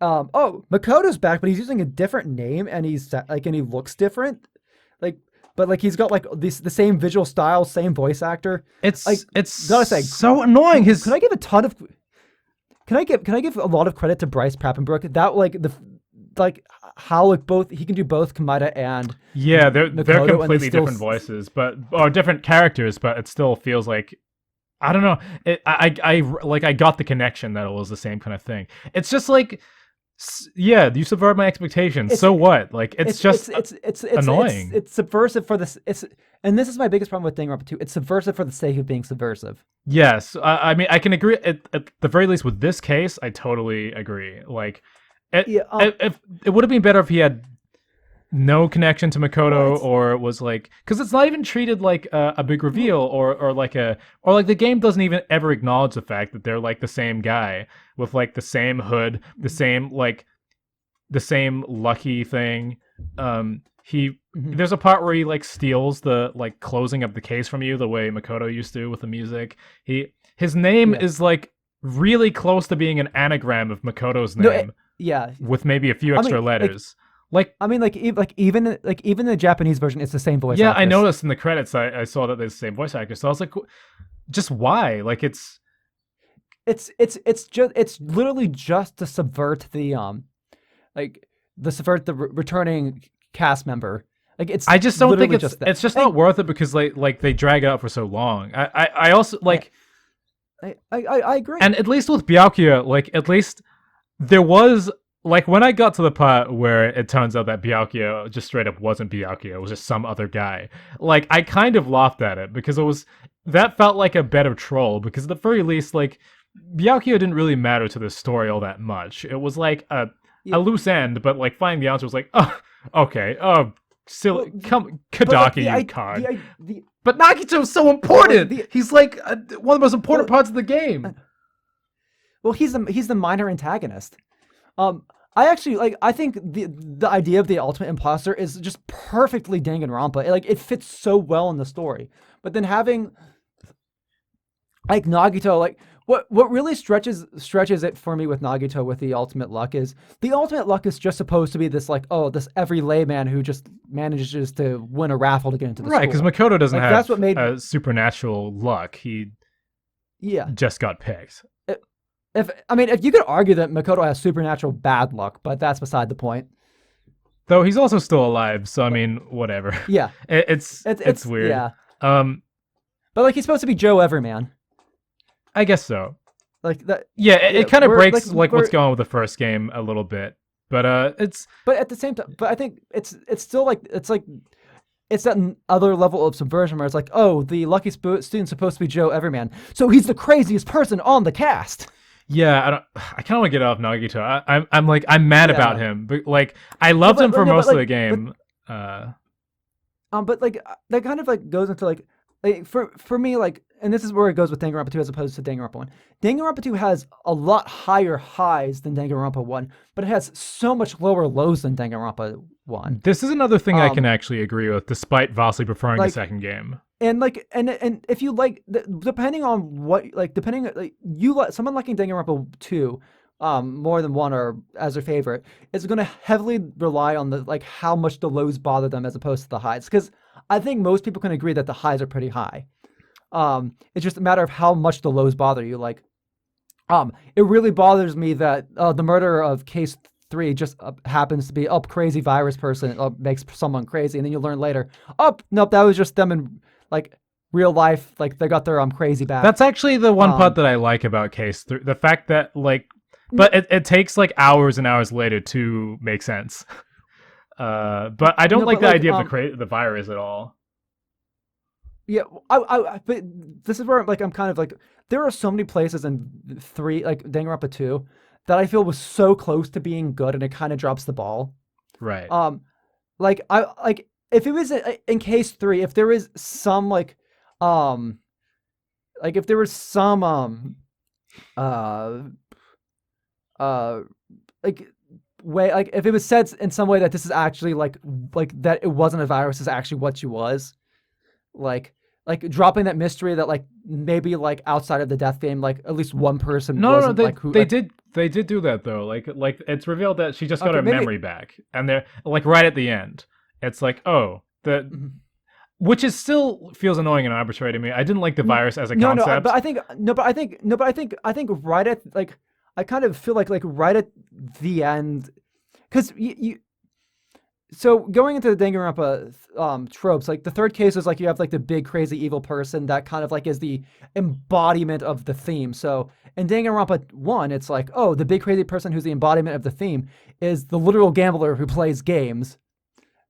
Oh, Makoto's back, but he's using a different name and and he looks different. Like, but like he's got like the same visual style, same voice actor. Like, It's gotta say, so annoying. could I give a ton of can I give a lot of credit to Bryce Papenbrook? That like how like both he can do both Kamada and Yeah, they're Makoto, and they completely still different voices, but or different characters, but it still feels like I don't know. I got the connection that it was the same kind of thing. It's just like, yeah, you subvert my expectations. it's So what? Like, it's just annoying. it's subversive for this. It's and this is my biggest problem with Danganronpa 2. It's subversive for the sake of being subversive. Yes, I mean, I can agree. At the very least, with this case, I totally agree. Like, Yeah. if it would have been better if he had no connection to Well, Makoto it's or was like because it's not even treated like a big reveal or like the game doesn't even ever acknowledge the fact that they're like the same guy with like the same hood, the same lucky thing. He mhm. there's a part where he like steals the like closing of the case from you the way Makoto used to with the music. His name Yeah. is like really close to being an anagram of Makoto's No. name Yeah. with maybe a few I extra mean, letters. Like like even the Japanese version, it's the same voice yeah, I actress. noticed in the credits I saw that there's the same voice actor. So I was like, just why? Like It's literally just to subvert the like the subvert the returning cast member. Like it's I just don't think literally just that. it's just not worth it because like they drag it out for so long. I also I like I agree. and at least with Byakuya, like at least there was like when I got to the part where it turns out that Byakuya just straight up wasn't Byakuya, it was just some other guy. Like I kind of laughed at it because it was that felt like a better troll because at the very least like Byakuya didn't really matter to the story all that much. It was like Yeah. a loose end, but like finding the answer was like, oh, okay, oh, Well, silly, come, but like Kadaki, you card. the But Nagito's so but like important. He's like one of the most important well parts of the game. well he's the minor antagonist. I actually like. I think the idea of the ultimate imposter is just perfectly Danganronpa. Like it fits so well in the story. But then having like Nagito, like what really stretches it for me with Nagito with the ultimate luck is just supposed to be this like this every layman who just manages to win a raffle to get into the Right, because school. Makoto doesn't Like that's what have made supernatural luck. He yeah. just got picked. If I mean if you could argue that Makoto has supernatural bad luck, but that's beside the point. Though he's also still alive, so I mean, whatever. Yeah, It's it's weird. yeah. Um, But like he's supposed to be Joe Everman. I guess so. Like that. Yeah, Yeah, it kind of we're breaks like what's we're going on with the first game a little bit, but it's but at the same time, but I think it's still like it's that other level of subversion where it's like, oh, the lucky student's supposed to be Joe Everman, so he's the craziest person on the cast. yeah. I kind of want to get off Nagito. I'm like I'm mad about Yeah. him, but like I No, loved him for no, most of the like, game. Uh, but like that kind of like goes into like for me like, and this is where it goes with Danganronpa 2 as opposed to Danganronpa 1. Danganronpa 2 has a lot higher highs than Danganronpa 1, but it has so much lower lows than Danganronpa 1. this is another thing I can Um, actually agree with, despite vastly preferring the like second game. and like and if you like depending on what like depending like you like someone liking Danganronpa 2 more than one or as their favorite is going to heavily rely on the like how much the lows bother them as opposed to the highs because I think most people can agree that the highs are pretty high. It's just a matter of how much the lows bother you. Like it really bothers me that the murderer of case 3 just happens to be crazy virus person makes someone crazy, and then you learn later, nope, that was just them in like real life, like they got their crazy back. That's actually the one part Um, that I like about Case 3. The fact that, like, n- but it takes, like, hours and hours later to make sense. But I don't no, like but the like idea of the virus at all. yeah, but this is where like I'm kind of like there are so many places in 3 like Danganronpa 2 that I feel was so close to being good and it kind of drops the ball. Right. Um, like I like if it was in case 3, if there is some um like if there was some uh uh like way like if it was said in some way that this is actually like that it wasn't a virus is actually what she was like dropping that mystery that like maybe like outside of the death game like at least one person No, no, no, wasn't like who they like did they did do that though. Like it's revealed that she just got okay her maybe memory back, and they're like right at the end. It's like, oh, the mhm. which is still feels annoying and arbitrary to me. I didn't like the virus as a No, but concept. I think no, but I think no, but I think right at like I kind of feel like right at the end because you so going into the Danganronpa tropes, like the third case is like you have like the big crazy evil person that kind of like is the embodiment of the theme. So in Danganronpa 1, it's like, oh, the big crazy person who's the embodiment of the theme is the literal gambler who plays games,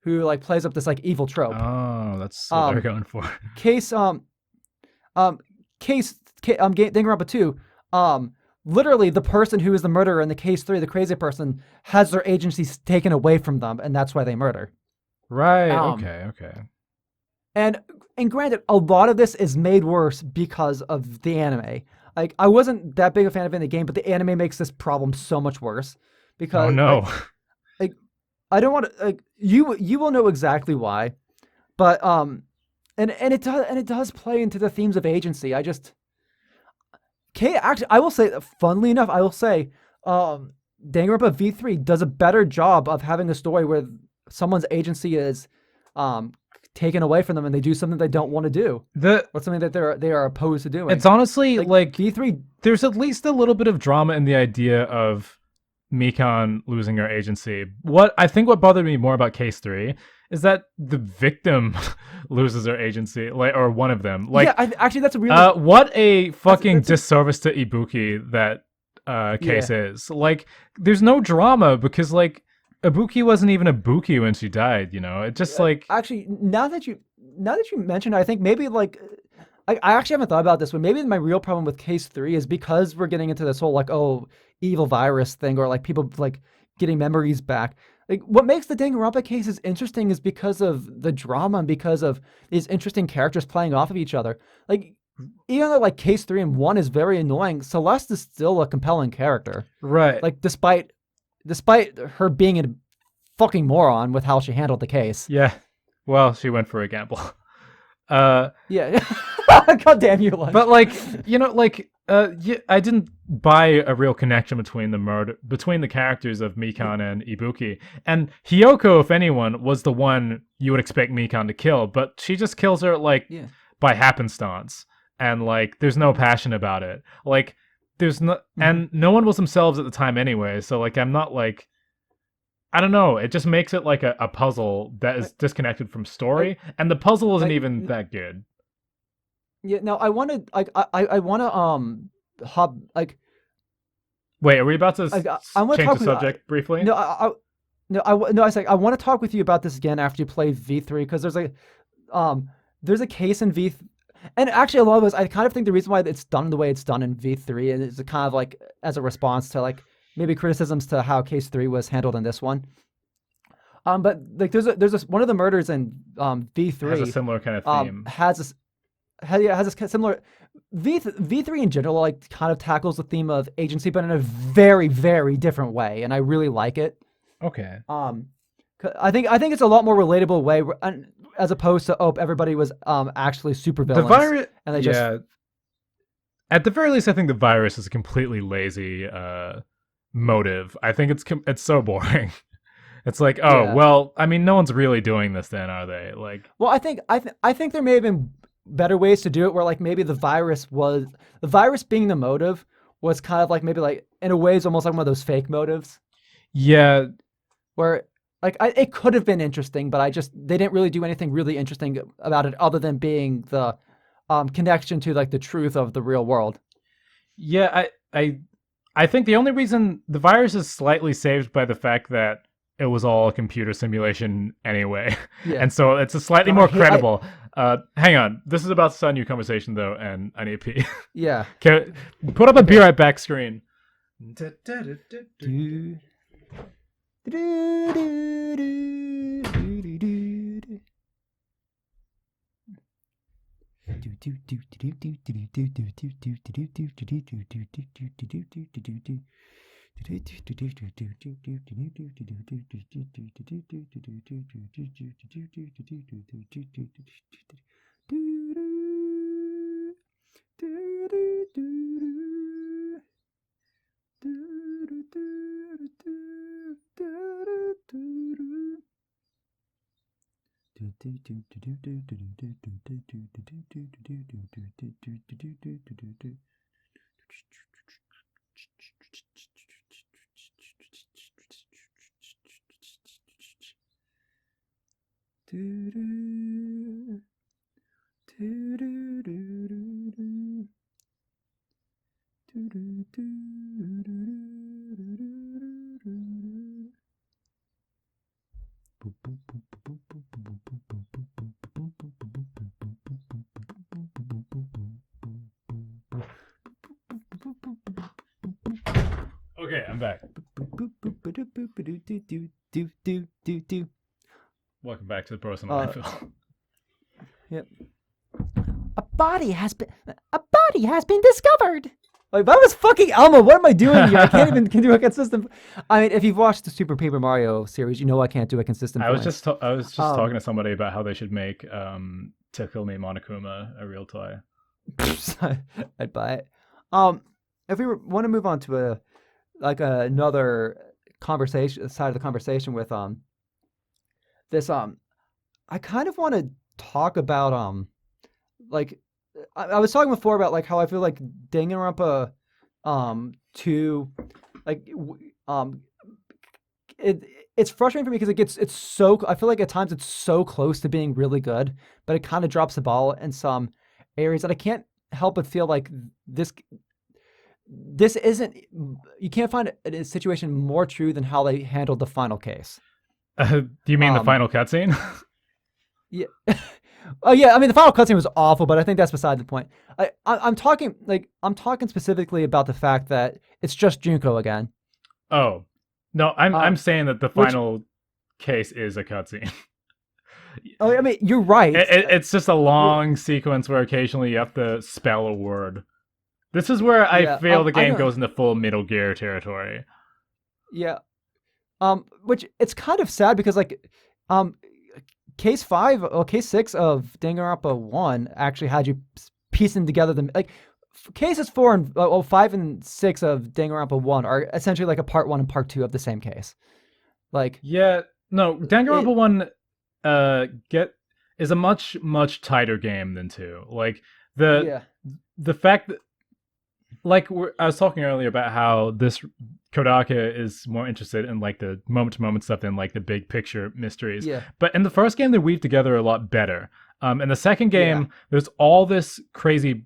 who like plays up this like evil trope. Oh, that's what they're Um going for. case um Danganronpa 2, um literally the person who is the murderer in the case 3, the crazy person, has their agency taken away from them and that's why they murder. Right. Um Okay. Okay. And and granted, a lot of this is made worse because of the anime. Like I wasn't that big a fan of it in the game, but the anime makes this problem so much worse Oh because no. like I don't want to like you will know exactly why, but and it does play into the themes of agency. I just actually I will say funnily enough, I will say Danganronpa V3 does a better job of having a story where someone's agency is um taken away from them and they do something they don't want to do the or something that they are opposed to doing. It's honestly Like like V3, there's at least a little bit of drama in the idea of Mikan losing her agency. What bothered me more about Case 3 is that the victim loses her agency, like, or one of them. yeah, Like, actually that's a really what a fucking that's a disservice to Ibuki that yeah Case is. Like, there's no drama because like Ibuki wasn't even a Buki when she died. You know, it just like actually now that you mentioned it, I think maybe like I actually haven't thought about this, but maybe my real problem with case 3 is because we're getting into this whole like oh evil virus thing or like people like getting memories back. Like what makes the Danganronpa cases interesting is because of the drama and because of these interesting characters playing off of each other. Like even though like case 3 and 1 is very annoying, Celeste is still a compelling character. right. Like despite her being a fucking moron with how she handled the case. Yeah. Well, she went for a gamble. Uh, Yeah. God damn you, Lunch. but like like I didn't buy a real connection between the characters of Mikan and Ibuki. And Hiyoko, if anyone, was the one you would expect Mikan to kill, but she just kills her like Yeah. by happenstance, and like there's no passion about it. Like there's no, and no one was themselves at the time anyway. So like I'm not like. I don't know. It just makes it like a puzzle that is disconnected from I, story, and the puzzle isn't I, even that good. yeah. Now I want to like I want to hop like Wait, are we about to I want to change talk the with subject briefly? no no no I said I want to talk with you about this again after you play V3 because there's a case in and actually a lot of us I kind of think the reason why it's done the way it's done in V3 is kind of like as a response to like maybe criticisms to how case 3 was handled in this one. But like there's a one of the murders in Has a V3 similar kind of theme. has this has this similar V3 in general like kind of tackles the theme of agency but in a very very different way and I really like it. Okay. I think it's a lot more relatable way and as opposed to everybody was actually The supervillains virus, and they just yeah. At the very least, I think the virus is a completely lazy motive. I think it's so boring. It's like, oh yeah. well, I mean, no one's really doing this, then, are they? Like, Well, I think there may have been better ways to do it where like maybe the virus being the motive was kind of like maybe like in a way it's almost like one of those fake motives yeah, where like it could have been interesting, but they didn't really do anything really interesting about it other than being the connection to like the truth of the real world. yeah. I think the only reason the virus is slightly saved by the fact that it was all a computer simulation anyway, Yeah. and so it's a slightly No, more credible. Hang on, this is about to start a new conversation though, and I need to pee. yeah. Okay, put up a be right back screen. Do, do, do, do, do, do, do, do. Okay, I'm back. Welcome back to the personal landfill. Yep. A body has been discovered. Like that was fucking Elmo. What am I doing here? I can't even do a consistent. I mean, if you've watched the Super Paper Mario series, you know I can't do a consistent. I was just talking to Um, somebody about how they should make Tickle Me Monokuma a real toy. I'd buy it. If we want to move on to another conversation side of the conversation with this I kind of want to talk about like I was talking before about like how I feel like Danganronpa 2 like it's frustrating for me because it's so I feel like at times it's so close to being really good, but it kind of drops the ball in some areas that I can't help but feel like this this isn't you can't find a situation more true than how they handled the final case. Do you mean the Um final cutscene? yeah. Oh yeah, I mean the final cutscene was awful, but I think that's beside the point. I'm talking specifically about the fact that it's just Junko again. Oh no, I'm Um, saying that the which final case is a cutscene. oh, I mean you're right. It's just a You're long sequence where occasionally you have to spell a word. This is where I yeah. feel the I game know. goes into full Metal Gear territory. Yeah. Which it's kind of sad because um, case 6 of Danganronpa 1 actually had you piecing together the like cases 4 and 5 and 6 of Danganronpa 1 are essentially like a part 1 and part 2 of the same case. Like Yeah, no, it Danganronpa 1 get is a much tighter game than 2. Like the yeah. the fact that I was talking earlier about how this Kodaka is more interested in like the moment to moment stuff than like the big picture mysteries. Yeah. But in the first game, they weave together a lot better. In the second Yeah. game, there's all this crazy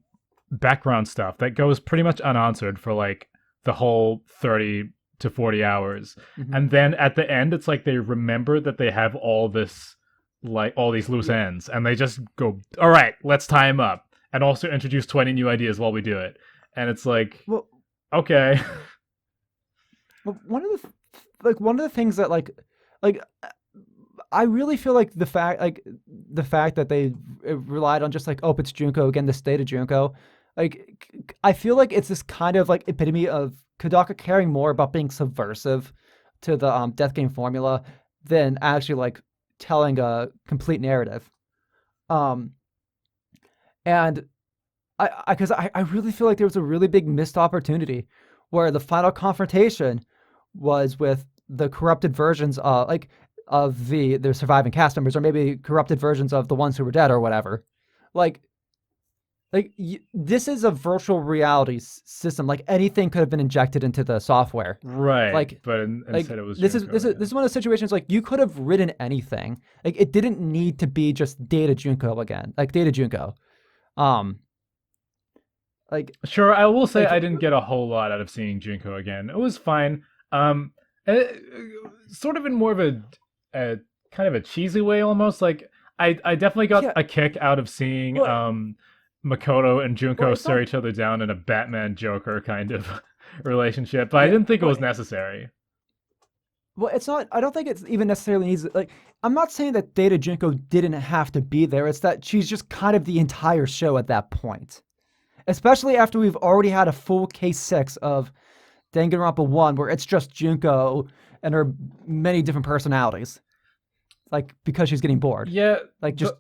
background stuff that goes pretty much unanswered for like the whole 30 to 40 hours. Mhm. And then at the end, it's like they remember that they have all this, like all these loose Yeah. ends, and they just go, all right, let's tie them up. And also introduce 20 new ideas while we do it. And it's like, Well, okay. one of the things that like I really feel like the fact that they relied on just like oh it's Junko again the state of Junko I feel like it's this kind of like epitome of Kodaka caring more about being subversive to the death game formula than actually like telling a complete narrative. Um, and I really feel like there was a really big missed opportunity where the final confrontation was with the corrupted versions of the surviving cast members, or maybe corrupted versions of the ones who were dead or whatever. Like this is a virtual reality system. Like anything could have been injected into the software. Right, Like but like instead it was this is Junko. this is one of those situations like you could have written anything. Like it didn't need to be just Data Junko again. Like Data Junko. Um like Sure, I will say like I didn't get a whole lot out of seeing Junko again. It was fine. Um, eh, Sort of in more of a kind of a cheesy way, almost. Like I definitely got yeah, a kick out of seeing well, Makoto and well Junko it's stare not each other down in a Batman Joker kind of relationship, but I yeah, didn't think it well was necessary. it's not. I don't think it's even necessarily needs. Like, I'm not saying that Data Junko didn't have to be there. It's that she's just kind of the entire show at that point. Especially after we've already had a full case 6 of Danganronpa 1, where it's just Junko and her many different personalities. Like because she's getting bored. Yeah, Like the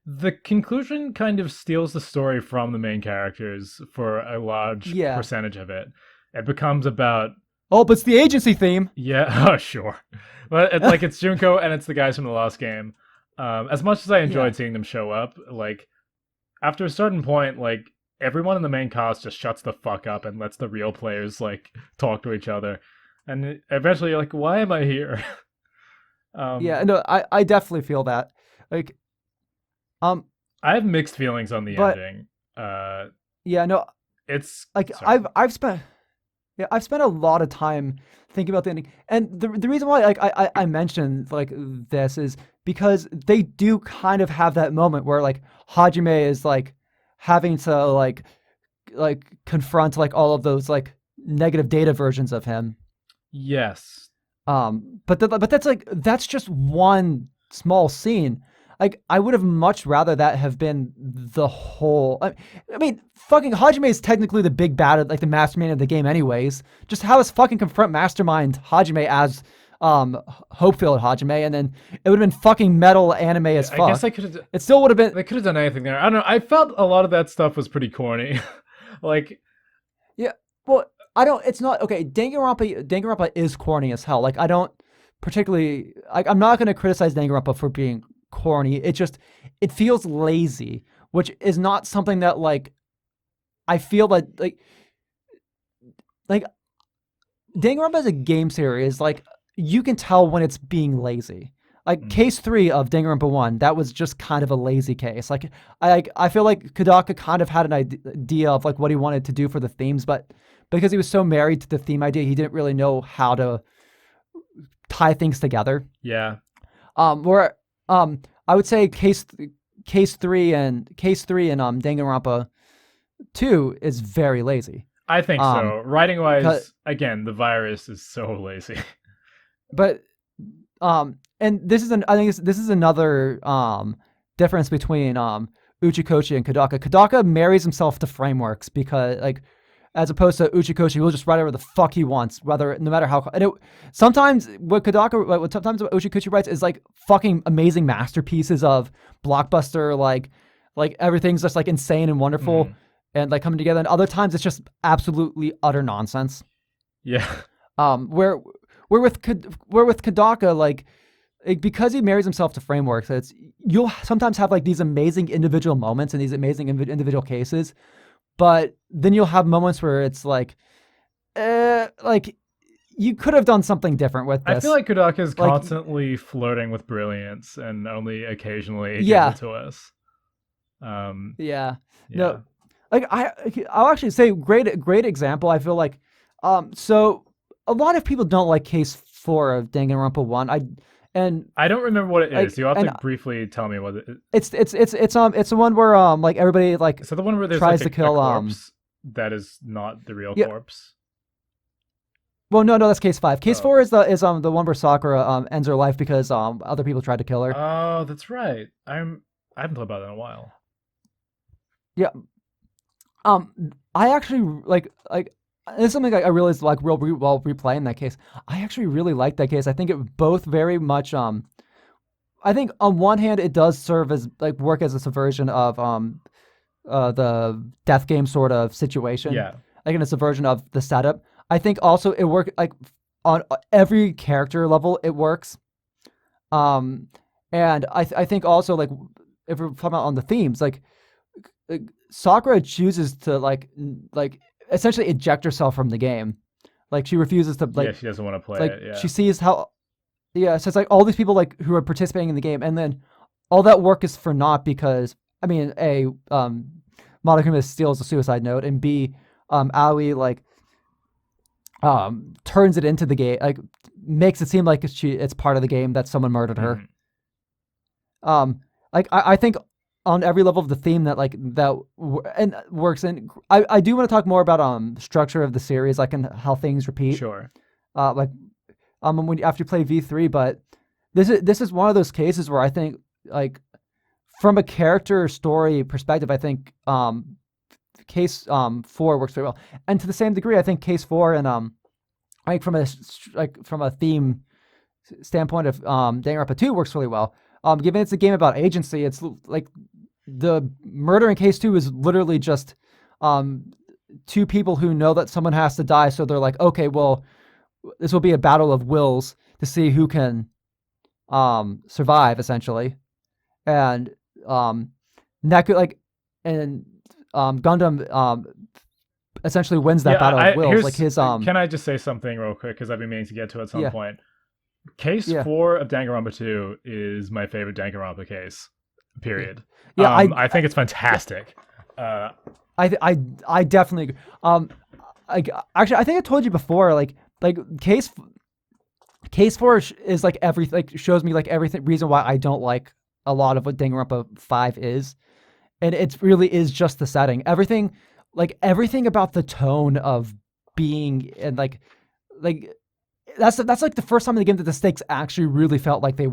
the conclusion kind of steals the story from the main characters for a large yeah. percentage of it. It becomes about Oh, but it's the agency theme. yeah, oh sure, but it's Junko and it's the guys from the last game. As much as I Yeah. enjoyed seeing them show up, like after a certain point, like everyone in the main cast just shuts the fuck up and lets the real players like talk to each other, and eventually you're like, why am I here? Yeah. um, No, I definitely feel that. Like, um, I have mixed feelings on the but ending. yeah, no, It's like sorry. I've spent yeah, I've spent a lot of time thinking about the ending, and the reason why like I mentioned like this is because they do kind of have that moment where like Hajime is like having to like confront like all of those like negative data versions of him. Yes, But that's like that's just one small scene. Like I would have much rather that have been the whole. I mean, fucking Hajime is technically the big bad, like the mastermind of the game, anyways. Just have us fucking confront Mastermind Hajime as Hope-filled Hajime, and then it would have been fucking metal anime as I guess fuck. I could have. It still would have been They could have done anything there. I don't know. I felt a lot of that stuff was pretty corny. Like, yeah. Well, I don't. It's not okay. Danganronpa is corny as hell. Like I don't particularly. I'm not gonna criticize Danganronpa for being corny. It feels lazy, which is not something that like I feel like Danganronpa as a game series. Like you can tell when it's being lazy. Like mm, case 3 of Danganronpa 1, that was just kind of a lazy case. Like I feel like Kodaka kind of had an idea of like what he wanted to do for the themes, but because he was so married to the theme idea, he didn't really know how to tie things together. yeah, Where I would say case 3 and Danganronpa 2 is very lazy. I think Um, so. Writing 'cause- wise, again, the virus is so lazy. but and I think this is another difference between Uchikoshi and Kodaka. Kodaka marries himself to frameworks because like as opposed to Uchikoshi, who will just write whatever the fuck he wants, whether no matter how. And sometimes sometimes what Uchikoshi writes is like fucking amazing masterpieces of blockbuster, like everything's just like insane and wonderful Mm, and like coming together. And other times it's just absolutely utter nonsense. yeah, Where where with Kodaka, like because he marries himself to frameworks, you'll sometimes have like these amazing individual moments and these amazing individual cases, but then you'll have moments where it's like you could have done something different with I feel this. like Kodaka is Like, constantly flirting with brilliance and only occasionally gives yeah, it to us. Um, yeah, yeah. no, like I'll actually say great example. I feel like, so a lot of people don't like Case 4 of Danganronpa 1. And I don't remember what it is. like You have and to briefly tell me what it is. it's the one where like everybody like Is that the one where there's tries like to a kill corpse that is not the real yeah. corpse? Well, no, that's Case 5. Case Oh. 4 is the one where Sakura ends her life because other people tried to kill her. Oh, that's right. I haven't thought about that in a while. Yeah. I actually like it's something I realized like while replaying that case. I actually really like that case. I think it both very much I think on one hand it does serve as like work as a subversion of the death game sort of situation, Yeah. like in a subversion of the setup. I think also it work like on every character level it works. Um, and I think also like if we're talking about on the themes, like Sakura chooses to like essentially eject herself from the game. Like she refuses to Yeah, she doesn't want to play like it. Yeah. she sees how yeah, so it's like all these people like who are participating in the game, and then all that work is for naught because I mean, a Monokuma steals a suicide note, and B, Aoi like turns it into the game, like makes it seem like it's part of the game that someone murdered her. Mhm. Um, like I think on every level of the theme that and works. And I do want to talk more about structure of the series, like and how things repeat. Sure. Like when after you play V3, but this is one of those cases where I think like from a character story perspective, I think case 4 works very well, and to the same degree, I think case 4 and like from a theme standpoint of Danganronpa 2 works really well. Given it's a game about agency, it's like the murder in case 2 is literally just um two people who know that someone has to die, so they're like, okay, well, this will be a battle of wills to see who can survive essentially. And um Neku like and Gundam essentially wins that Yeah. battle of wills. Like Here's. his Can I just say something real quick because I've been meaning to get to it at some yeah, point. Case yeah, 4 of Danganronpa 2 is my favorite Danganronpa case. yeah, Period. yeah. I think it's Yeah, fantastic. Uh, I definitely agree. Like actually, I think I told you before. Like case 4 is like everything. Like shows me like everything reason why I don't like a lot of what Danganronpa 5 is, and it really is just the setting. Everything about the tone of being and like that's like the first time in the game that the stakes actually really felt like they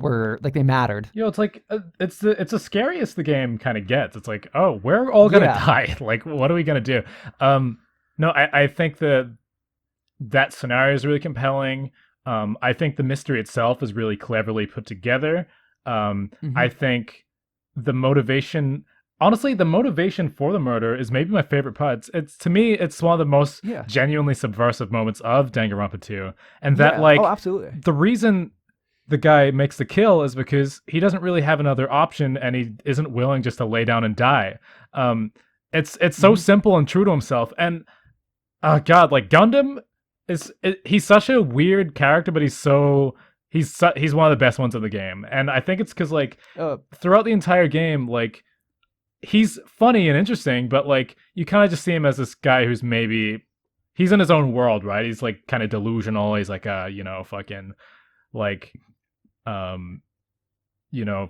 mattered. it's like it's the scariest the game kind of gets. It's like, oh, we're all gonna Yeah. die. Like, what are we gonna do? No, I think that scenario is really compelling. I think the mystery itself is really cleverly put together. I Hmm. think the motivation, honestly, the motivation for the murder is maybe my favorite part. It's to me, it's one of the most Yeah. genuinely subversive moments of Danganronpa 2, and that Yeah. Oh, like absolutely. the reason the guy makes the kill is because he doesn't really have another option, and he isn't willing just to lay down and die. Um, it's so Hmm. simple and true to himself, and oh god, like Gundam he's such a weird character, but he's one of the best ones in the game, and I think it's because like Uh, throughout the entire game, like he's funny and interesting, but like you kind of just see him as this guy who's maybe he's in his own world, right? He's like kind of delusional. He's like fucking like um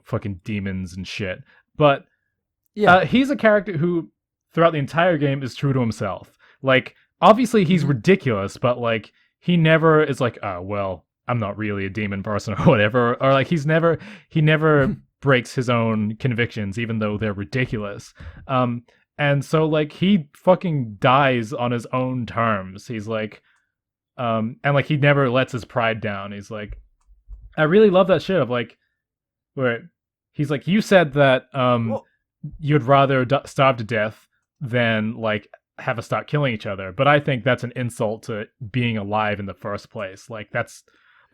fucking demons and shit. But yeah. he's a character who throughout the entire game is true to himself. Like obviously he's Hmm. ridiculous, but like he never is like, oh well, I'm not really a demon person or whatever. Or like he never breaks his own convictions, even though they're ridiculous. Um, and so like he fucking dies on his own terms. He's like, and like he never lets his pride down. He's like, I really love that shit of like where he's like, you said that Well, you'd rather starve to death than like have us start killing each other. But I think that's an insult to being alive in the first place. Like that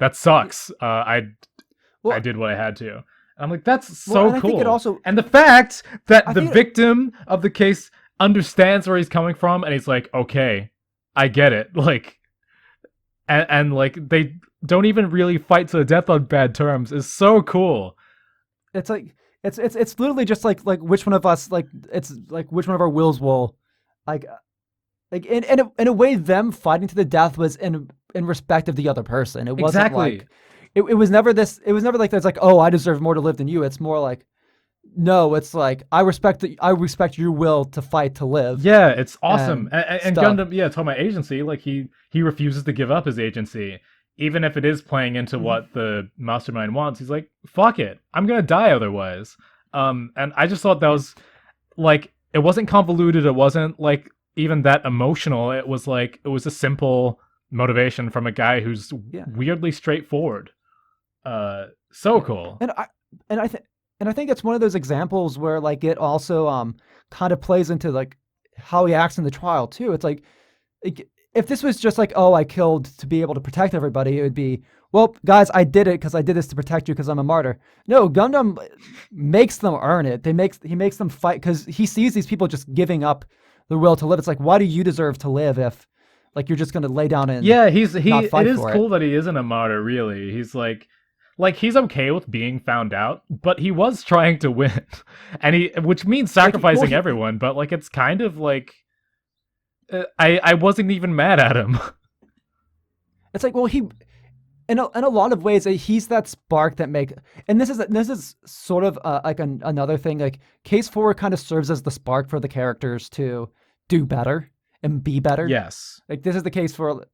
y- sucks. I well, did what I had to. I'm like, that's well, so and I think it cool. also. And the fact that I the think it, victim of the case understands where he's coming from, and he's like, okay, I get it. Like, and like they don't even really fight to the death on bad terms is so cool. it's like it's literally just like which one of us like it's like which one of our wills will like in a way them fighting to the death was in respect of the other person. It wasn't Exactly. like it was never this. It was never like there's like, oh, I deserve more to live than you. It's more like, no, it's like I respect your will to fight to live Yeah, it's awesome. and And stuff. Gundam, yeah, told my agency, like he refuses to give up his agency, even if it is playing into Hmm. what the mastermind wants. He's like, fuck it, I'm gonna die otherwise. And I just thought that Yeah, was like it wasn't convoluted. It wasn't like even that emotional. It was like it was a simple motivation from a guy who's yeah, weirdly straightforward. So yeah. cool. And and I think it's one of those examples where like it also kind of plays into like how he acts in the trial too. It's like if this was just like, oh, I killed to be able to protect everybody, it would be, well, guys, I did it because I did this to protect you because I'm a martyr. No, Gundam makes them earn it. He makes them fight because he sees these people just giving up the will to live. It's like, why do you deserve to live if like you're just gonna lay down and Yeah, not it fight is for it? cool that he isn't a martyr, really. He's like he's okay with being found out, but he was trying to win. And he which means Like, well, sacrificing everyone, but like it's kind of like I wasn't even mad at him. it's like, well, he in a lot of ways he's that spark that make and this is sort of like another thing like case 4 kind of serves as the spark for the characters to do better and be better. Yes. Like this is the case for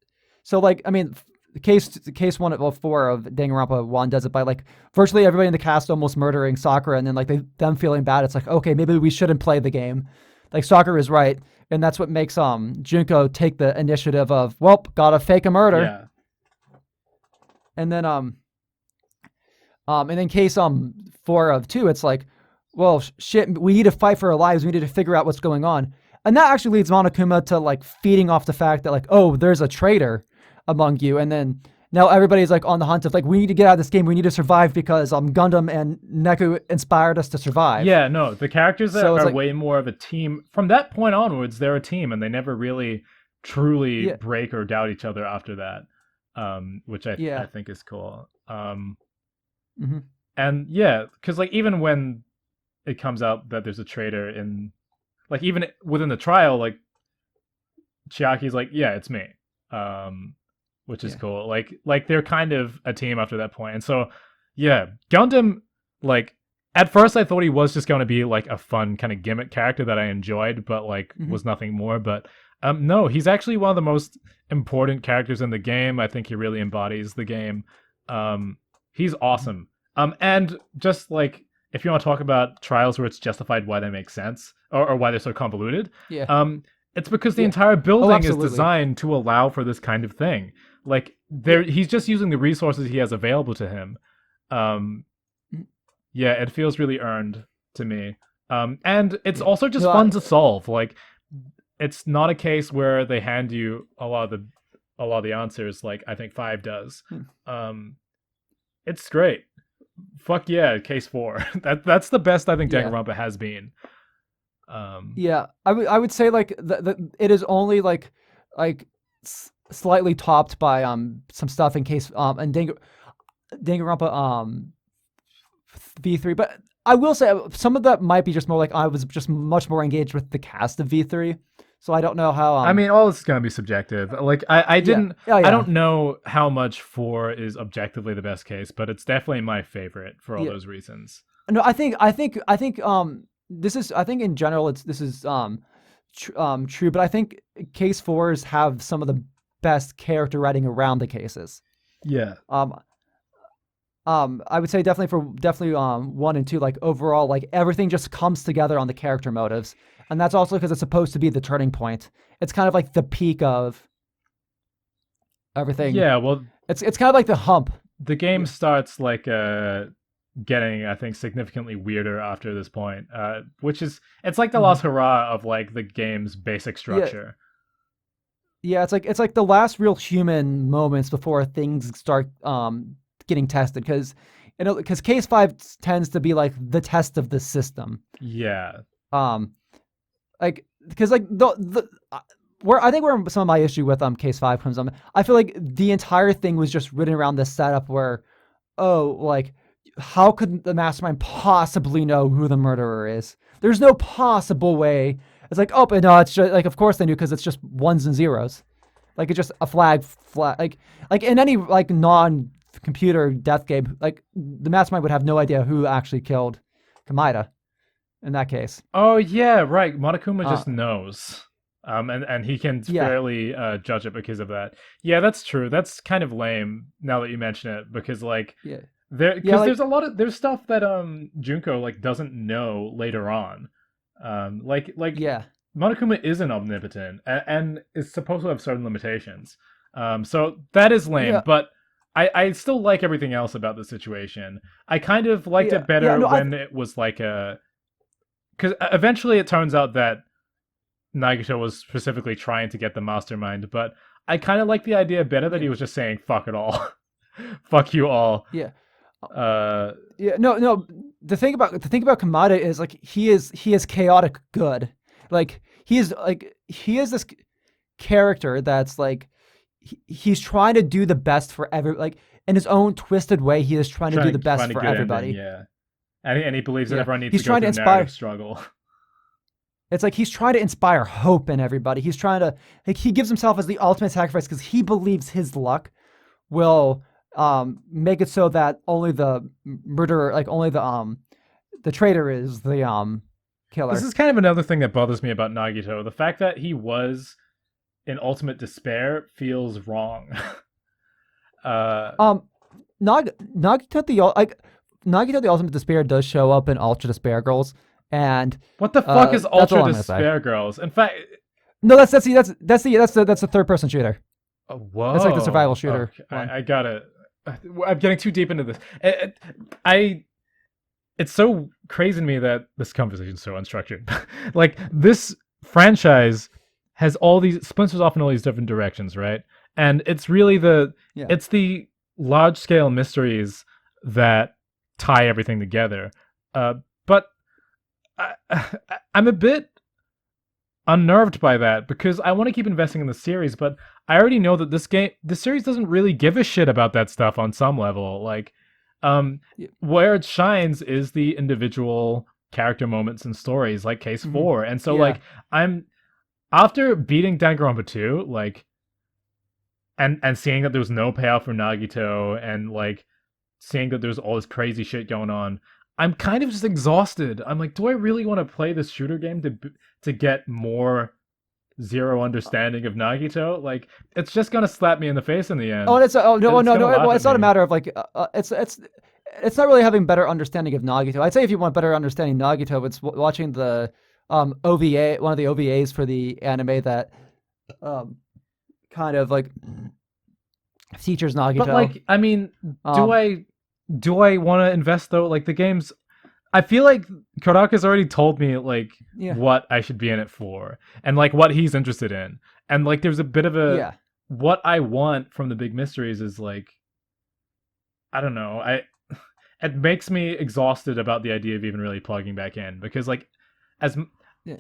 so like I mean case 1 of 4 of Danganronpa 1 does it by like virtually everybody in the cast almost murdering Sakura and then like them feeling bad. It's like, okay, maybe we shouldn't play the game. Like Sakura is right, and that's what makes Junko take the initiative of, well, gotta fake a murder. Yeah. And then and then case 4 of 2, it's like, well, shit, we need to fight for our lives. We need to figure out what's going on. And that actually leads Monokuma to like feeding off the fact that like, oh, there's a traitor among you. And then now everybody's like on the hunt of like, we need to get out of this game. We need to survive because Gundam and Neku inspired us to survive. Yeah, no, the characters So it's are like, way more of a team. From that point onwards, they're a team, and they never really truly yeah, break or doubt each other after that, which I yeah, think is cool. hmm And yeah, because like even when it comes out that there's a traitor in, like even within the trial, like Chiaki's like, yeah, it's me, um, which is yeah, cool. Like they're kind of a team after that point, and so yeah, Gundam. Like at first, I thought he was just going to be like a fun kind of gimmick character that I enjoyed, but like hmm was nothing more. But no, he's actually one of the most important characters in the game. I think he really embodies the game. He's awesome. And just like if you want to talk about trials where it's justified why they make sense or why they're so convoluted, yeah, um, it's because the yeah. entire Oh, building is absolutely. designed to allow for this kind of thing. Like Yeah, he's just using the resources he has available to him. Um, mm, yeah, it feels really earned to me. And it's yeah. also just No, fun to solve. Like it's not a case where they hand you a lot of the answers like I think 5 does. hmm, Um, it's great. Fuck yeah, case 4. That's the best I think yeah. Danganronpa has been. Um, Yeah, I would say like it is only like slightly topped by some stuff in case and Danganronpa V3, but I will say some of that might be just more like I was just much more engaged with the cast of V3, so I don't know how I mean, all this is gonna be subjective. Like, yeah, oh I yeah, don't know how much 4 is objectively the best case, but it's definitely my favorite for all yeah. those reasons. No, I think this is I think in general it's this is true, but I think case 4s have some of the best character writing around the cases. Yeah. Um, I would say definitely 1 and 2, like overall, like everything just comes together on the character motives, and that's also because it's supposed to be the turning point. It's kind of like the peak of everything. Yeah, well, It's kind of like the hump. the game Yeah. starts like getting I think significantly weirder after this point. Which is it's like the hmm last hurrah of like the game's basic Yeah. structure. Yeah. It's like the last real human moments before things start getting tested because because case 5 tends to be like the test of the system. Yeah. Um, like because like the where I think where some of my issue with case 5 comes I feel like the entire thing was just written around this setup where oh like how could the mastermind possibly know who the murderer is? There's no possible way. It's like oh but no it's just like of course they knew because it's just ones and zeros. Like it's just a flag like in any like non computer death game like the mastermind would have no idea who actually killed Kamida in that case. Oh yeah, right. Monokuma Uh just knows. And he can yeah. fairly judge it because of that. Yeah, that's true. That's kind of lame now that you mention it because like Yeah. Yeah, because like there's a lot of there's stuff that Junko like doesn't know later on. Like yeah. Monokuma isn't omnipotent and is supposed to have certain limitations. So that is lame, Yeah. but I still like everything else about the situation. I kind of liked Yeah, it yeah, better no, when it was like because eventually it turns out that Nagito was specifically trying to get the mastermind, but I kind of like the idea better that yeah, he was just saying "fuck it all," "fuck you all." yeah. Uh, Yeah, no, no. The thing about Kamada is like he is chaotic good. Like he is this character that's like he's trying to do the best for every like in his own twisted way. He is trying to do trying the to find best a for good ending, everybody. yeah. And he believes that Yeah, everyone needs to he's go trying to through narrative inspire. struggle. It's like he's trying to inspire hope in everybody. He's trying to like he gives himself as the ultimate sacrifice because he believes his luck will make it so that only the murderer, like only the traitor is the This killer. is kind of another thing that bothers me about Nagito. The fact that he was in ultimate despair feels wrong. uh, Um, Nagito Nagito the Ultimate Despair does show up in Ultra Despair Girls, and what the fuck is that's Ultra all I'm gonna say. Despair Girls? In fact, No, that's the third person shooter. That's like the survival whoa. shooter Okay, one. I got it. I'm getting too deep into this. I it's so crazy to me that this conversation is so unstructured. Like this franchise has all these splinters off in all these different directions, right? And it's really Yeah. the large scale mysteries that tie everything together. But I'm a bit unnerved by that because I want to keep investing in the series, but I already know that the series doesn't really give a shit about that stuff on some level. Like, Yeah. where it shines is the individual character moments and stories, like Case Hmm. 4. And so, Yeah. like, I'm after beating Danganronpa 2, like, and seeing that there was no payoff for Nagito, and like seeing that there's all this crazy shit going on. I'm kind of just exhausted. I'm like, do I really want to play this shooter game to get more zero understanding of Nagito? Like, it's just gonna slap me in the face in the Oh, end. and no, It's no, gonna no. laugh Well, at it's not a me. matter of like it's not really having better understanding of Nagito. I'd say if you want better understanding Nagito, it's watching the OVA, one of the OVAs for the anime that um kind of like features But Nagito. like, I mean, do Um, I do I want to invest though? Like the game's I feel like Kodaka's already told me like yeah, what I should be in it for and like what he's interested in. And like there's a bit of a yeah, what I want from the big mysteries is like I don't know. I it makes me exhausted about the idea of even really plugging back in because like as yeah,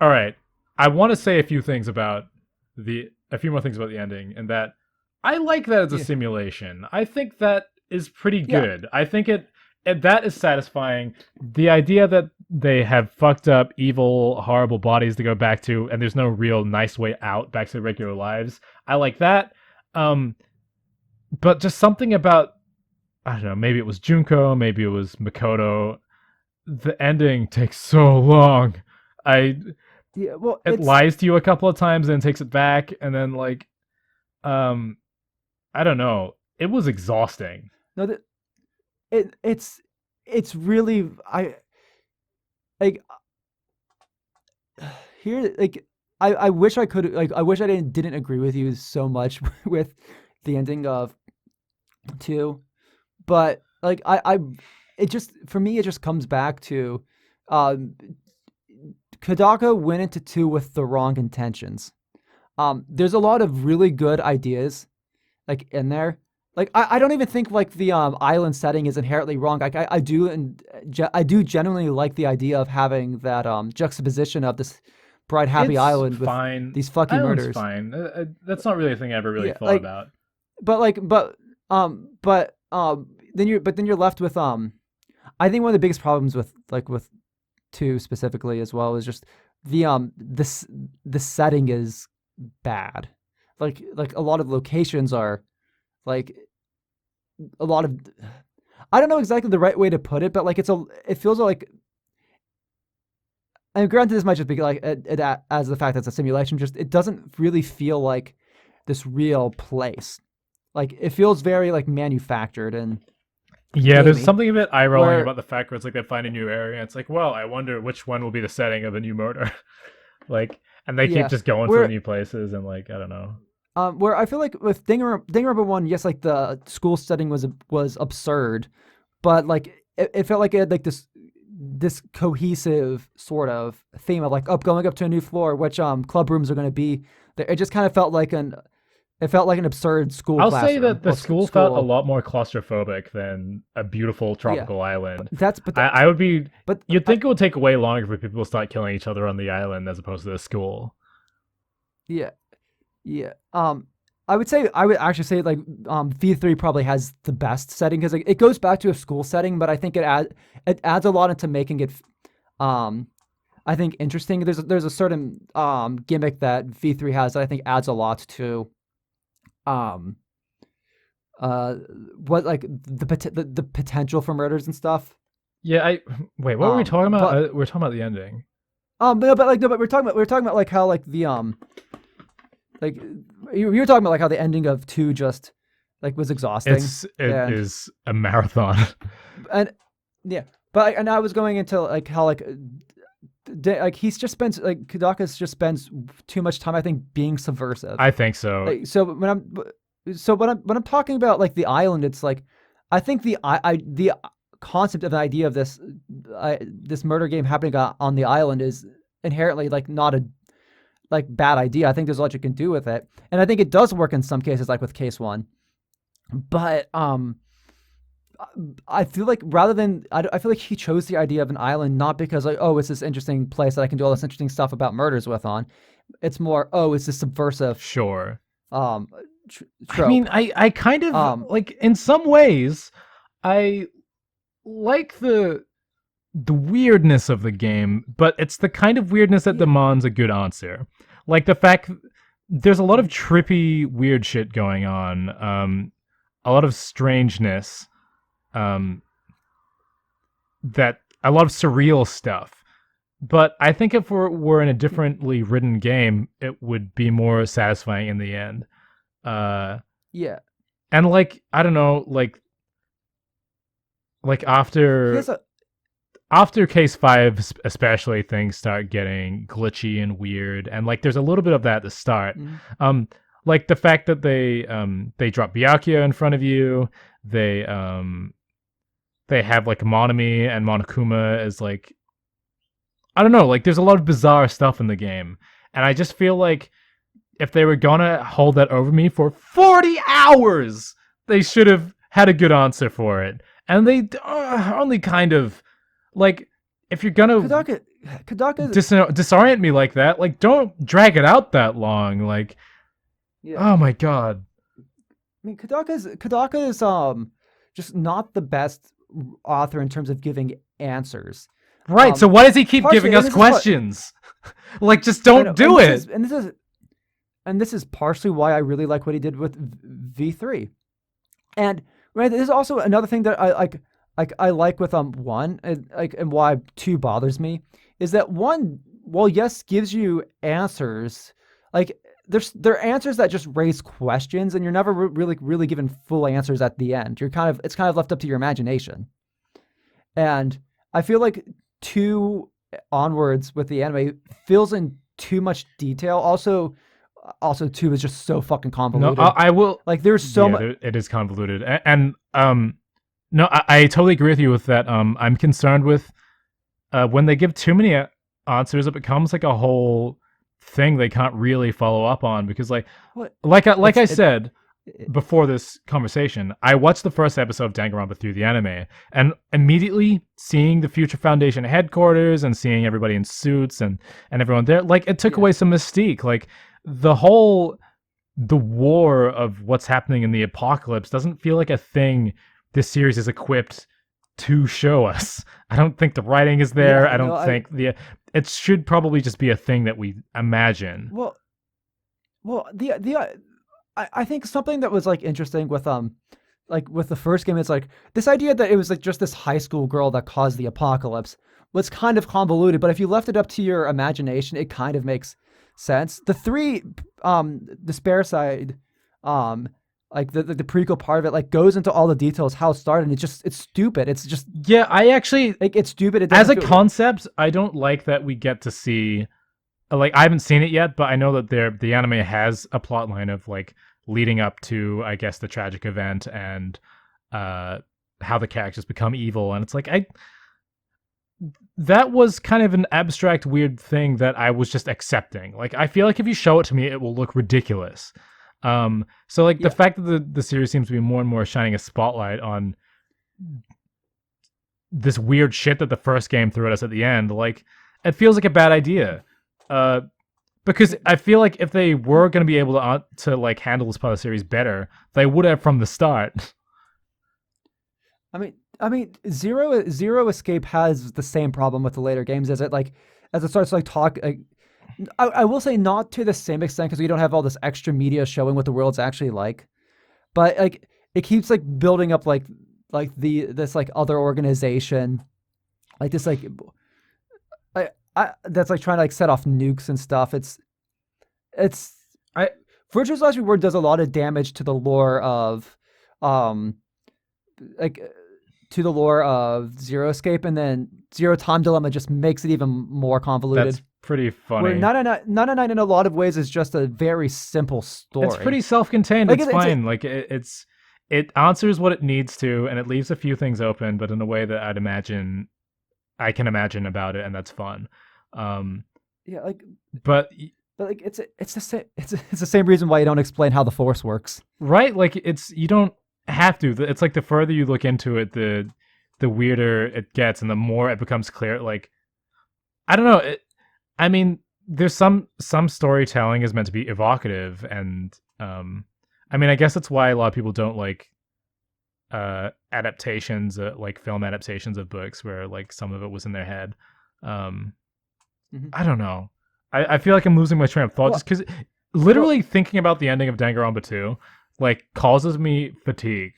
all right, I want to say a few more things about the ending and that I like that it's a yeah, simulation. I think that is pretty yeah. good. I think that is satisfying. The idea that they have fucked up, evil, horrible bodies to go back to, and there's no real nice way out back to their regular lives. I like that. Um, but just something about I don't know. Maybe it was Junko, maybe it was Makoto. The ending takes so long. I Yeah, well, it lies to you a couple of times and takes it back, and then like um I don't know. It was exhausting. no, it's really like here like I wish I could like I wish I didn't agree with you so much with the ending of two, but like I it just for me it just comes back to um Kodaka went into two with the wrong intentions. There's a lot of really good ideas like in there. Like I don't even think like the island setting is inherently wrong. Like I do and I do genuinely like the idea of having that juxtaposition of this bright happy It's island with fine. these fucking Island's murders. fine. That's not really a thing I ever really Yeah, thought like about. but then you're left with I think one of the biggest problems with with two specifically as well is just this the setting is bad. Like a lot of locations are like a lot of I don't know exactly the right way to put it, but like it feels like and granted this might just be like as the fact that it's a simulation, just it doesn't really feel like this real place. Like it feels very like manufactured and Yeah, there's gamey. something a bit eye rolling Where about the fact where it's like they find a new area. It's like, well, I wonder which one will be the setting of the new murder. Like, and they keep yeah, just going to the where new places and like, I don't know. Where I feel like with Danganronpa one, yes, like the school setting was absurd, but like it felt like it had like this cohesive sort of theme of like up going up to a new floor, which club rooms are going to be. It just kind of felt like an absurd school I'll say classroom. that the Well, school felt a school, lot more claustrophobic than a beautiful yeah. tropical island. But I would be. but You'd think it would take way longer for people to start killing each other on the island as opposed to the school. yeah, yeah. I would actually say like V3 probably has the best setting because it goes back to a school setting, but I think it adds a lot into making it um I think interesting. There's a certain gimmick that V3 has that I think adds a lot to um uh what like the potential for murders and stuff. Yeah, I wait. What were we talking about? But We are talking about the ending. but like no, but we're talking about like how like the like you were talking about like how the ending of 2 just like was exhausting. It and is a marathon. and yeah, but and I was going into like how like like he's just spends like Kadaka's just spends too much time I think being subversive. I think so. Like when I'm talking about like the island, it's like I think the concept of the idea of this murder game happening on the island is inherently like not a like bad idea. I think there's a lot you can do with it, and I think it does work in some cases, like with case one. But I feel like rather than I feel like he chose the idea of an island not because like oh it's this interesting place that I can do all this interesting stuff about murders with on. It's more oh it's this subversive Sure. um I trope. mean, I kind of Um like in some ways, I like the weirdness of the game, but it's the kind of weirdness that yeah, demands a good answer. Like the fact there's a lot of trippy, weird shit going on. A lot of strangeness. Um, that a lot of surreal stuff. But I think if we're in a differently written game, it would be more satisfying in the end. Uh, yeah. and like I don't know, like Here's a after case 5 especially things start getting glitchy and weird and like there's a little bit of that at the start mm, like the fact that they drop Byakuya in front of you, they have like Monami and Monokuma as like I don't know, like there's a lot of bizarre stuff in the game and I just feel like if they were gonna hold that over me for 40 hours they should have had a good answer for it and they only kind of like, if you're gonna Kadaka disorient me like that, like, don't drag it out that long. Like, yeah. oh my god. I mean Kadaka is just not the best author in terms of giving answers. Right, so why does he keep Partially, giving and us questions? Like, just I don't know, do it. And this is partially why I really like what he did with V3. And right, there's also another thing that I like with one and why 2 bothers me is that one while yes gives you answers like there are answers that just raise questions and you're never really given full answers at the end. It's kind of left up to your imagination. And I feel like 2 onwards with the anime fills in too much detail. Also 2 is just so fucking No, convoluted. I will. Like there's so much. It is convoluted, and no, I totally agree with you with that. I'm concerned with when they give too many answers, it becomes like a whole thing they can't really follow up on because, What like I it's said it, before this conversation, I watched the first episode of Danganronpa through the anime, and immediately seeing the Future Foundation headquarters and seeing everybody in suits and everyone there, like it took yeah. away some mystique. Like the war of what's happening in the apocalypse doesn't feel like a thing this series is equipped to show us. I don't think the writing is there. Yeah, I no, don't think it should probably just be a thing that we imagine. well, I think something that was like interesting with with the first game is like this idea that it was like just this high school girl that caused the apocalypse was kind of convoluted, but if you left it up to your imagination, it kind of makes sense. The spare side, like the prequel part of it, like goes into all the details how it started, and it's stupid. It's just Yeah, I actually like it's stupid. It as doesn't a feel concept, I don't like that we get to see like I haven't seen it yet, but I know that the anime has a plot line of like leading up to, I guess, the tragic event and uh how the characters become evil, and it's like I that was kind of an abstract weird thing that I was just accepting. Like I feel like if you show it to me it will look ridiculous. So like the Yeah. fact that the series seems to be more and more shining a spotlight on this weird shit that the first game threw at us at the end, like it feels like a bad idea. Uh because I feel like if they were going to be able to like handle this part of the series better, they would have from the start. Zero Escape has the same problem with the later games as it starts to like talk. I will say not to the same extent because we don't have all this extra media showing what the world's actually like, but like it keeps like building up like the this like other organization, like this like that's like trying to like set off nukes and stuff. It's I Virtue's Last Reward does a lot of damage to the lore of um like to the lore of Zero Escape, and then Zero Time Dilemma just makes it even more That's convoluted. pretty Where funny. 99 in a lot of ways is just a very simple It's story. pretty self-contained. Like It's it's fine. Like it answers what it needs to, and it leaves a few things open, but in a way that I can imagine about it, and that's fun. Um, yeah, but like it's the same it's the same reason why you don't explain how the Force works. right, like it's you don't have to. It's like the further you look into it, the weirder it gets, and the more it becomes clear. Like I don't know. I mean, there's some storytelling is meant to be evocative, and I mean, I guess that's why a lot of people don't like adaptations, like film adaptations of books, where like some of it was in their head. Um, Mm-hmm. I don't know. I feel like I'm losing my train of thought Well, just because well, literally thinking about the ending of Danganronpa 2 like causes me fatigue.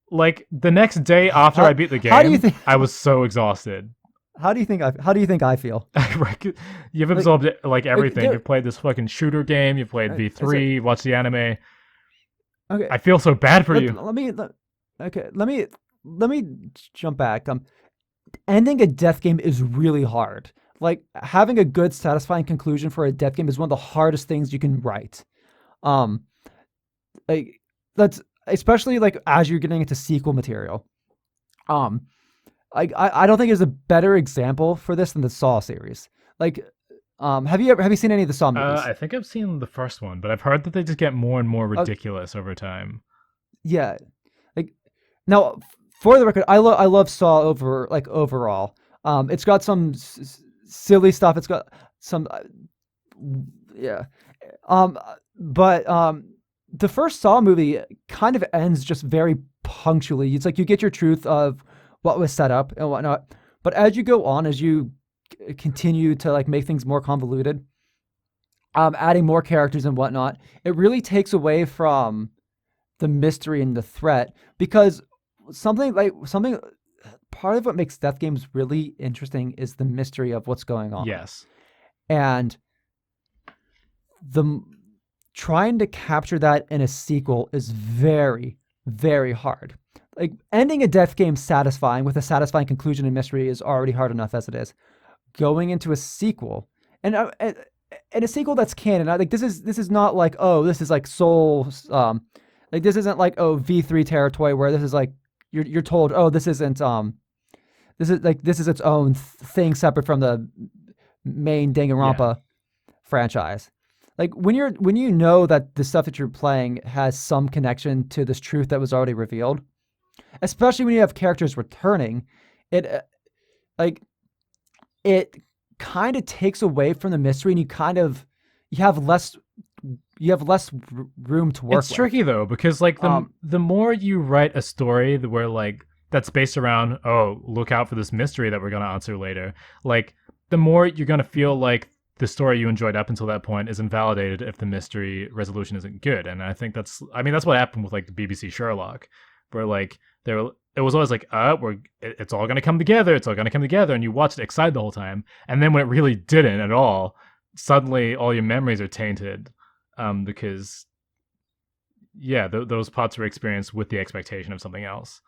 Like the next day after I how beat the how do you game, think I was so exhausted. how do you think I feel? You've Like absorbed it, like everything. there You've played this fucking shooter game. You've played is it V3. You've watched the anime. okay. I feel so bad for Let, you. let me let, okay. Let me jump back. Ending a death game is really hard. Like having a good, satisfying conclusion for a death game is one of the hardest things you can write. Um, like that's especially like as you're getting into sequel material. Um, I don't think there's a better example for this than the Saw series. Like, have you seen any of the Saw movies? I think I've seen the first one, but I've heard that they just get more and more Uh, ridiculous over time. yeah. Like now, for the record, I love Saw overall. It's got some silly stuff. It's got some yeah. But the first Saw movie kind of ends just very punctually. It's like you get your truth of what was set up and whatnot. But as you go on, as you continue to like make things more convoluted, adding more characters and whatnot, it really takes away from the mystery and the threat because something part of what makes death games really interesting is the mystery of what's going on Yes. and the trying to capture that in a sequel is very very hard. Like ending a death game satisfying with a satisfying conclusion and mystery is already hard enough as it is. Going into a sequel and a sequel that's canon. I think this is not like oh this is like Soul like this isn't like oh V3 territory where this is like you're told oh this is its own thing separate from the main Yeah. Danganronpa franchise. Like when you know that the stuff that you're playing has some connection to this truth that was already revealed, especially when you have characters returning, it like it kind of takes away from the mystery and you have less room to work It's with. tricky though because like Um, the more you write a story where like that's based around oh look out for this mystery that we're gonna answer later, like the more you're gonna feel like the story you enjoyed up until that point is invalidated if the mystery resolution isn't good. And I think that's what happened with like the BBC Sherlock, where like it was always like it's all gonna come together, it's all gonna come together, and you watched it excited the whole time, and then when it really didn't at all, suddenly all your memories are tainted because yeah, those parts were experienced with the expectation of something else.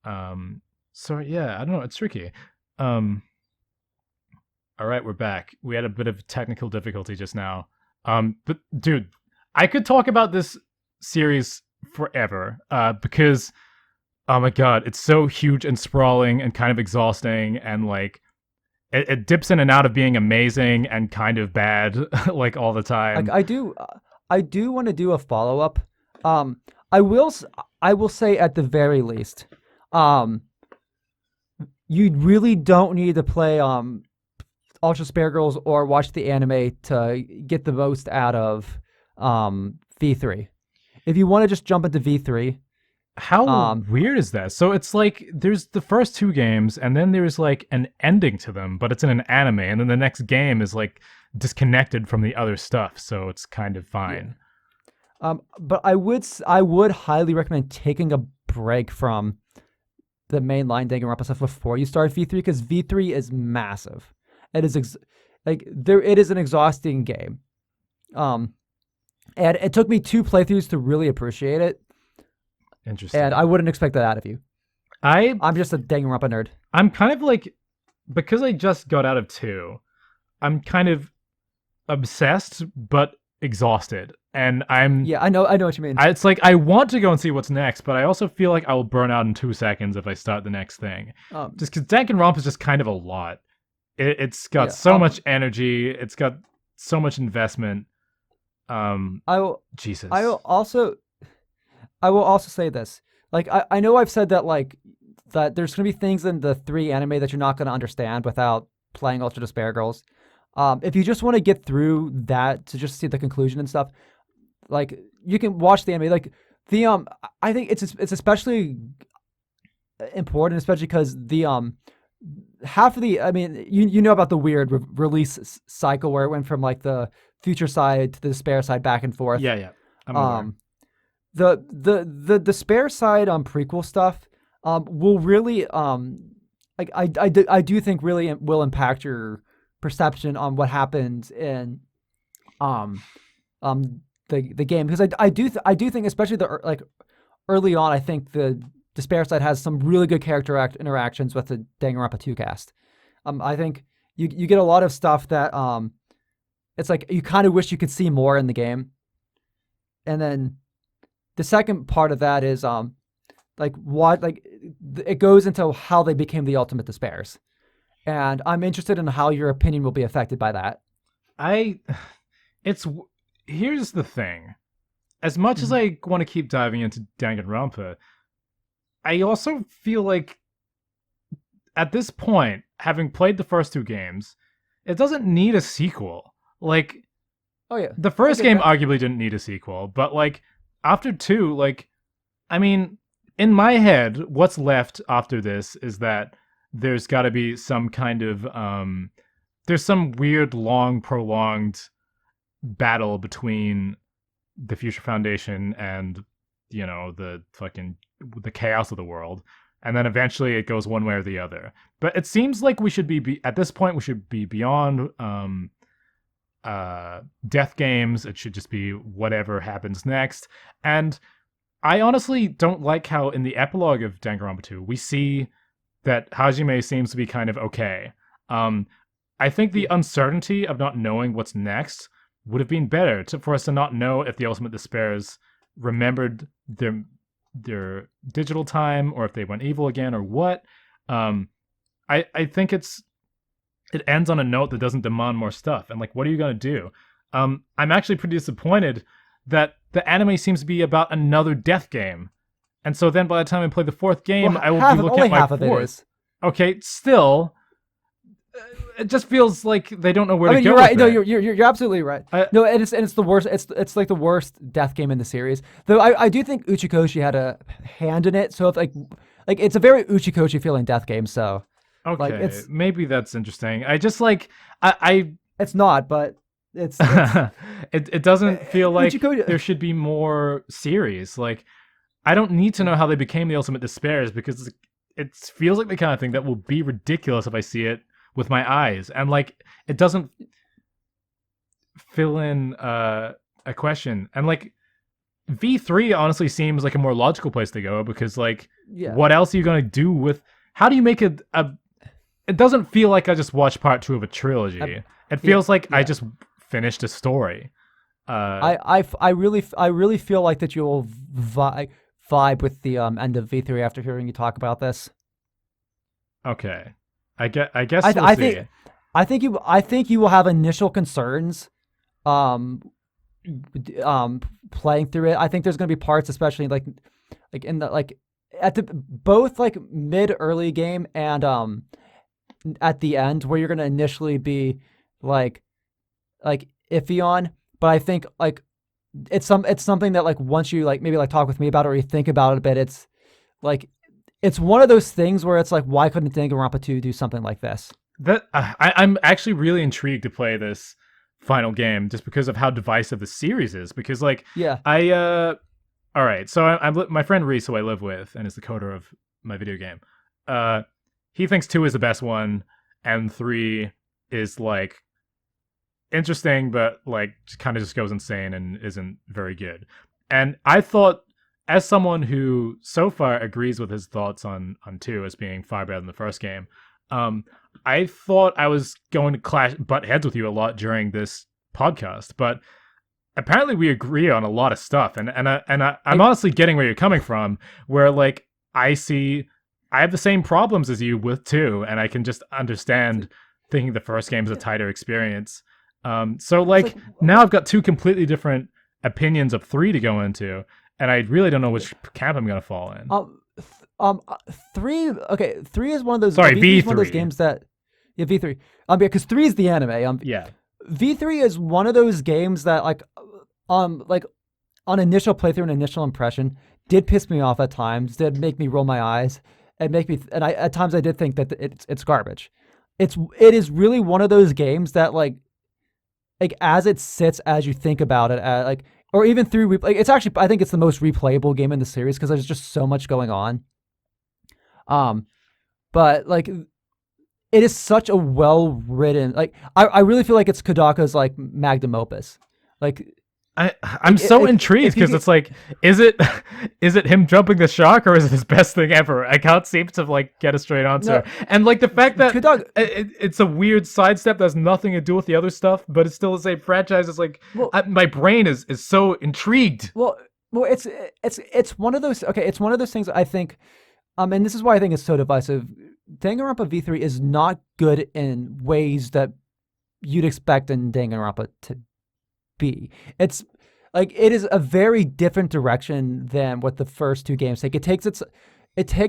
Um, so yeah, I don't know. It's tricky. Um, All right, we're back. We had a bit of technical difficulty just now. But dude, I could talk about this series forever. Because oh my god, it's so huge and sprawling and kind of exhausting, and like it dips in and out of being amazing and kind of bad, like all the Like time. I do want to do a follow up. Um, I will I will say at the very least, um, you really don't need to play Ultra Spare Girls or watch the anime to get the most out of V3. If you want to just jump into V3, How um, weird is that? So it's like there's the first two games, and then there's like an ending to them, but it's in an anime, and then the next game is like disconnected from the other stuff, so it's kind of yeah. fine. But I would highly recommend taking a break from the mainline Danganronpa stuff before you start V3 because V3 is massive. It is like there. It is an exhausting game. Um, and it took me two playthroughs to really appreciate it, and Interesting. I wouldn't expect that out of you. I I'm just a Danganronpa nerd. I'm kind of like, because I just got out of two, I'm kind of obsessed but exhausted, and Yeah, I know what you mean. it's like I want to go and see what's next, but I also feel like I will burn out in 2 seconds if I start the next thing. Um, Just because Danganronpa is just kind of a lot. It's got yeah. so much energy. It's got so much investment. Um, I will. I Jesus. will also. I will also say this. Like I know I've said that that there's gonna be things in the three anime that you're not gonna understand without playing Ultra Despair Girls. If you just want to get through that to just see the conclusion and stuff, like you can watch the anime. Like the I think it's especially important, especially because the half of the I mean you know about the weird release cycle where it went from like the future side to the despair side back and forth. Yeah, yeah. I'm aware. Um, the despair side prequel stuff will really like I do think really will impact your perception on what happens in um the game because I do think especially like early on I think the despair side has some really good character interactions with the Danganronpa 2 cast. I think you get a lot of stuff that it's like you kind of wish you could see more in the game. And then the second part of that is like what like it goes into how they became the ultimate despairs. And I'm interested in how your opinion will be affected by that. I. It's. Here's the thing. As much as Mhm. I want to keep diving into Danganronpa, I also feel like at this point, having played the first two games, it doesn't need a sequel. Like, Oh yeah, the I first get game that. arguably didn't need a sequel, but like after two, like I mean, in my head, what's left after this is that there's got to be some kind of there's some weird long prolonged battle between the Future Foundation and the fucking the chaos of the world, and then eventually it goes one way or the other. But it seems like we should at this point we should be beyond death games. It should just be whatever happens next. And I honestly don't like how in the epilogue of Danganronpa 2 we see that Hajime seems to be kind of okay. Um, I think the Yeah. uncertainty of not knowing what's next would have been better for us to not know if the Ultimate Despairs remembered their digital time or if they went evil again or what. Um, I think it ends on a note that doesn't demand more stuff. And like, what are you gonna do? I'm actually pretty disappointed that the anime seems to be about another death game. And so then by the time I play the fourth Well, game, I will be looking only at my half of it fourth. is. Okay, still, it just feels like they don't know where I to mean, you're go with right. No, it. you're absolutely right. I, No, and it's the worst. It's like the worst death game in the series. Though I do think Uchikoshi had a hand in it. So if like it's a very Uchikoshi feeling death game. So like okay, maybe that's interesting. I just like I it's not, but it's it doesn't feel like Uchikoshi. there should be more series. Like I don't need to know how they became the ultimate despairs because it feels like the kind of thing that will be ridiculous if I see it with my eyes. And like it doesn't fill in a question. And like V3 honestly seems like a more logical place to go because like Yeah. what else are you going to do with how do you make it doesn't feel like I just watched part 2 of a I, trilogy. It yeah, feels like I yeah. just finished a story. Uh, I really feel like that you will vibe with the end of V3 after hearing you talk about this. okay. I guess I we'll I think see. I think you will have initial concerns um playing through it. I think there's going to be parts, especially like in the like at the both like mid early game and at the end, where you're going to initially be like iffy on. But I think like it's something that like once you like maybe like talk with me about it or you think about it a bit, like it's one of those things where it's like, why couldn't Danganronpa 2 do something like this? I'm actually really intrigued to play this final game just because of how divisive the series is. Because like Yeah. I all right, so my friend Reese, who I live with and is the coder of my video game. Uh, he thinks 2 is the best one, and 3 is like interesting, but like kind of just goes insane and isn't very good. And I thought, as someone who so far agrees with his thoughts on 2 as being far better than the first game, um, I thought I was going to butt heads with you a lot during this podcast, but apparently we agree on a lot of stuff. I'm I, honestly getting where you're coming from, where like I have the same problems as you with 2, and I can just understand thinking the first game is a tighter experience. So it's like like now I've got 2 completely different opinions of 3 to go into, and I really don't know which camp I'm gonna fall in. um three okay, three is one of those Sorry, V3 is one of those V3. games that yeah, V3. Because three is the anime. Yeah. V3 is one of those games that like on initial playthrough and initial impression did piss me off at times, did make me roll my eyes and make me and I at times I did think that it's garbage. It is really one of those games that like as it sits, as you think about it, like or even through like it's actually I think it's the most replayable game in the series because there's just so much going on. Um, but like it is such a well written like I really feel like it's Kodaka's like magnum opus. Like I'm so intrigued if you because get it's like, is it is it him jumping the shark or is it his best thing ever? I can't seem to like get a straight answer. no And like the fact that Kodaka it's a weird sidestep that has nothing to do with the other stuff, but it's still the same franchise. It's like well my brain is so intrigued. well well it's one of those okay it's one of those things I think and this is why I think it's so divisive. Danganronpa V3 is not good in ways that you'd expect in Danganronpa to be. It's like it is a very different direction than what the first two games take. It takes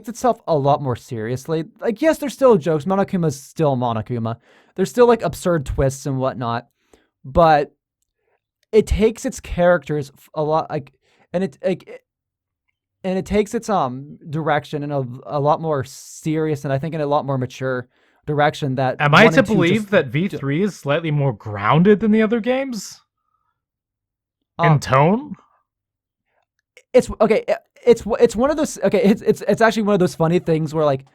itself a lot more seriously. Like yes, there's still jokes. Monokuma's still Monokuma. There's still like absurd twists and whatnot, but it takes its characters a lot like and it like and it takes its direction in a lot more serious and I think in a lot more mature direction that Am I one to and two just believe that V3 is slightly more grounded than the other games in um tone? it's okay it's one of those okay it's actually one of those funny things where like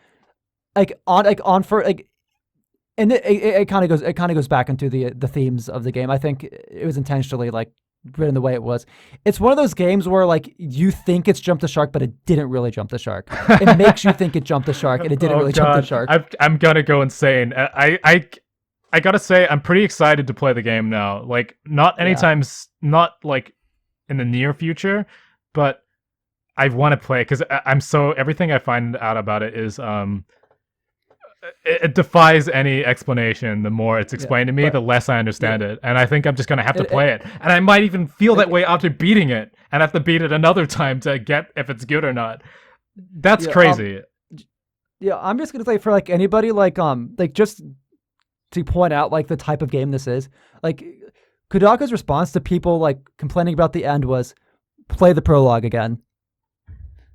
on for like and it kind of goes back into the themes of the game. I think it was intentionally like written the way it was. It's one of those games where like you think it's jumped the shark, but it didn't really jump the shark. It makes you think it jumped the shark, and it didn't Oh really jump the god, shark. I'm gonna go insane. I gotta say, I'm pretty excited to play the game now. Like, not Yeah, anytime, not like in the near future, but I want to play because I'm so everything I find out about it is it defies any explanation. The more it's yeah, explained to me, the but less I yeah, understand it, and I think I'm just gonna have to it play it. And I might even feel that like way after beating it, and have to beat it another time to get if it's good or not. That's yeah crazy. yeah. I'm just gonna say for like anybody like just to point out like the type of game this is like Kodaka's response to people like complaining about the end was play the prologue again.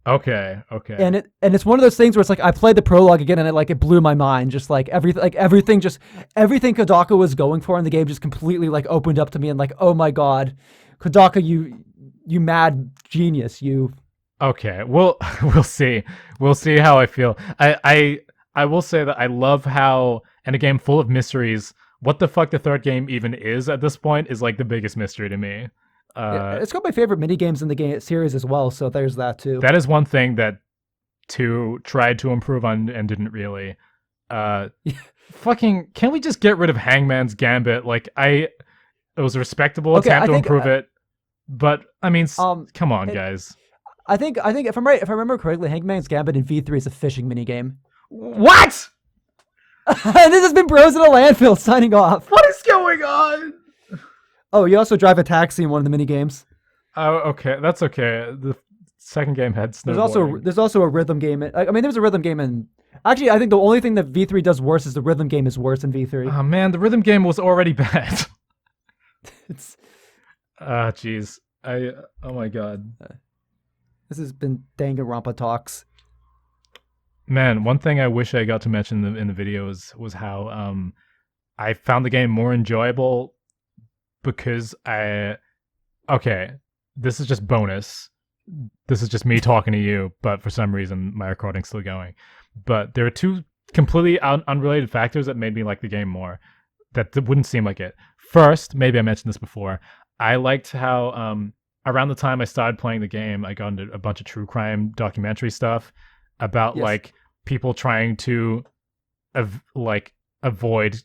Okay, okay. And it's one of those things where it's like I played the prologue again and it blew my mind. Just like everything Kodaka was going for in the game just completely like opened up to me and like oh my god, Kodaka you mad genius you. Okay, well, we'll see. We'll see how I feel. I will say that I love how in a game full of mysteries, what the fuck the third game even is at this point is like the biggest mystery to me. Yeah, Uh, it's got my favorite mini games in the game series as well. So there's that too. that is one thing that 2 tried to improve on and didn't really. Uh, fucking, can we just get rid of Hangman's Gambit? Like, it was a respectable Okay, attempt I to think improve it, but I mean, um, come on, it, guys. I think if I'm right, if I remember correctly, Hangman's Gambit in V3 is a fishing minigame. What? And this has been Bros in a Landfill signing off. What is going on? Oh, you also drive a taxi in one of the mini games. Oh, okay, that's okay. The second game had snowboarding. There's also a rhythm game. I mean, there's a rhythm game in. Actually, I think the only thing that V3 does worse is the rhythm game is worse in V3. Oh man, the rhythm game was already bad. It's Ah, jeez. Oh my god. this has been Danganronpa talks. Man, one thing I wish I got to mention in the video was how I found the game more enjoyable because okay, this is just bonus. This is just me talking to you, but for some reason my recording's still going. But there are two completely unrelated factors that made me like the game more. That wouldn't seem like it. First, maybe I mentioned this before. I liked how around the time I started playing the game, I got into a bunch of true crime documentary stuff about Yes. like people trying to avoid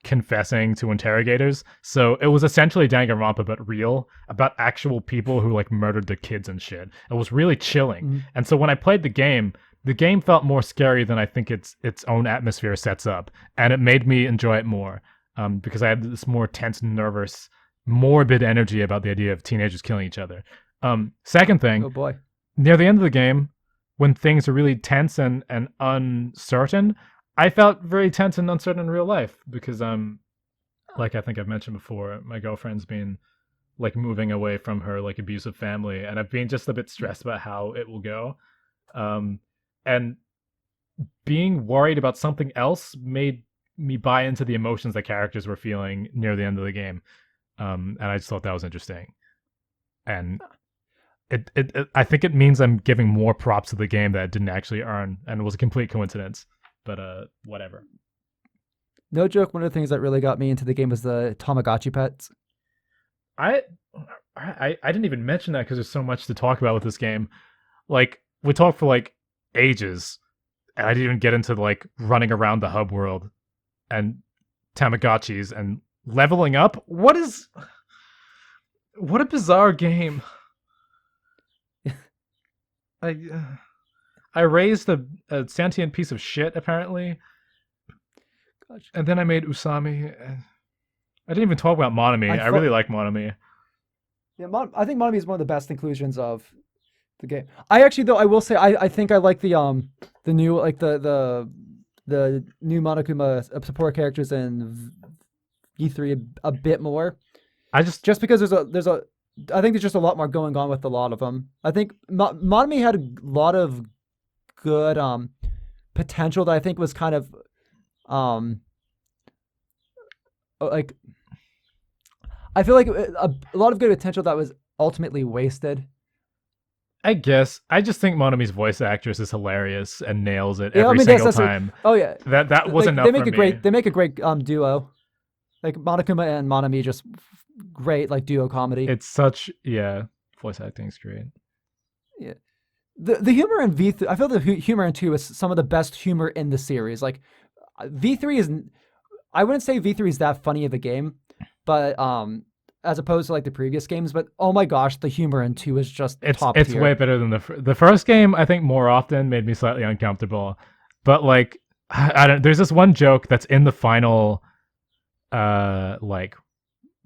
confessing to interrogators. So it was essentially Danganronpa but real, about actual people who like murdered their kids and shit. It was really chilling. Mhm. And so when I played the game felt more scary than I think its own atmosphere sets up, and it made me enjoy it more because I had this more tense, nervous, morbid energy about the idea of teenagers killing each other. Second thing, Oh boy. near the end of the game, when things are really tense and uncertain, I felt very tense and uncertain in real life because like I think I've mentioned before, my girlfriend's been like moving away from her like abusive family, and I've been just a bit stressed about how it will go. And being worried about something else made me buy into the emotions that characters were feeling near the end of the game. And I just thought that was interesting. And I think it means I'm giving more props to the game that it didn't actually earn, and it was a complete coincidence. But whatever. No joke. One of the things that really got me into the game was the Tamagotchi pets. I didn't even mention that because there's so much to talk about with this game. Like we talked for like ages, and I didn't even get into like running around the hub world and Tamagotchis and leveling up. What a bizarre game. I raised a sentient piece of shit apparently, Gotcha. and then I made Usami. I didn't even talk about Monami. I really like Monami. Yeah, I think Monami is one of the best inclusions of the game. I actually, though, I will say I think I like the new like the new Monokuma support characters in E3 a bit more. I just Because I think there's just a lot more going on with a lot of them. I think Monami had a lot of good potential that I think was kind of like I feel like a lot of good potential that was ultimately wasted. I guess I just think Monami's voice actress is hilarious and nails it Yeah, every I mean single time. oh yeah, That was like, enough they make for a me. great duo. Like Monokuma and Monami just great like duo comedy. It's such voice acting is great. Yeah. The humor in V3, I feel the humor in 2 is some of the best humor in the series. Like V3 is, I wouldn't say V3 is that funny of a game, but as opposed to like the previous games. But oh my gosh, the humor in 2 is just top It's tier. way better than the first game. I think more often made me slightly uncomfortable, but like I don't. There's this one joke that's in the final, like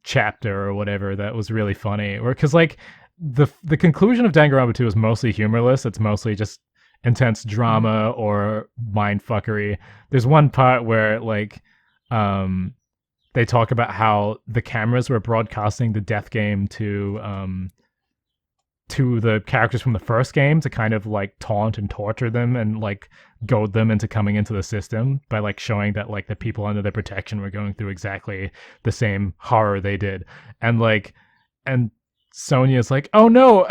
chapter or whatever that was really funny. Or because like the conclusion of Danganronpa 2 is mostly humorless. It's mostly just intense drama or mind fuckery. There's one part where like they talk about how the cameras were broadcasting the death game to the characters from the first game to kind of like taunt and torture them and like goad them into coming into the system by like showing that like the people under their protection were going through exactly the same horror they did. And Sonia's like, oh no,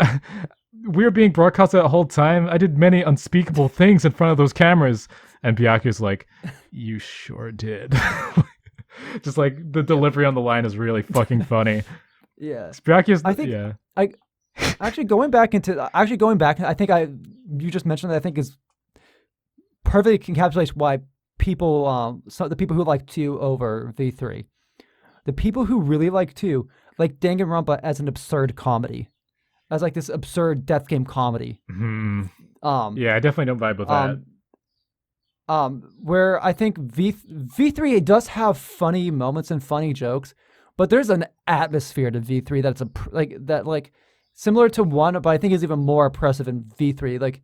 we were being broadcasted that whole time. I did many unspeakable things in front of those cameras. And Byaku's like, you sure did. Just like the delivery on the line is really fucking funny. Yeah. Byaku's, I think yeah. actually going back, I think you just mentioned that I think is perfectly encapsulates why people, so the people who like 2 over V3. The people who really like 2 like Danganronpa as an absurd comedy, as like this absurd death game comedy. Hmm. Um, Yeah, I definitely don't vibe with that. um, where I think V3 it does have funny moments and funny jokes, but there's an atmosphere to V3 that's like that like similar to 1, but I think is even more oppressive in V3. Like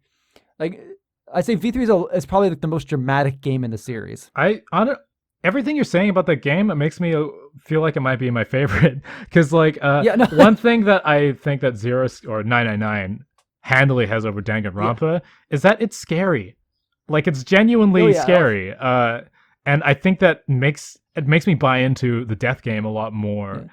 I say V3 is probably like the most dramatic game in the series. I on everything you're saying about that game, it makes me feel like it might be my favorite. Because like Yeah, no, one thing that I think that Zero or 999 handily has over yeah, Danganronpa is that it's scary. Like it's oh genuinely yeah, oh, scary. And I think that makes me buy into the death game a lot more.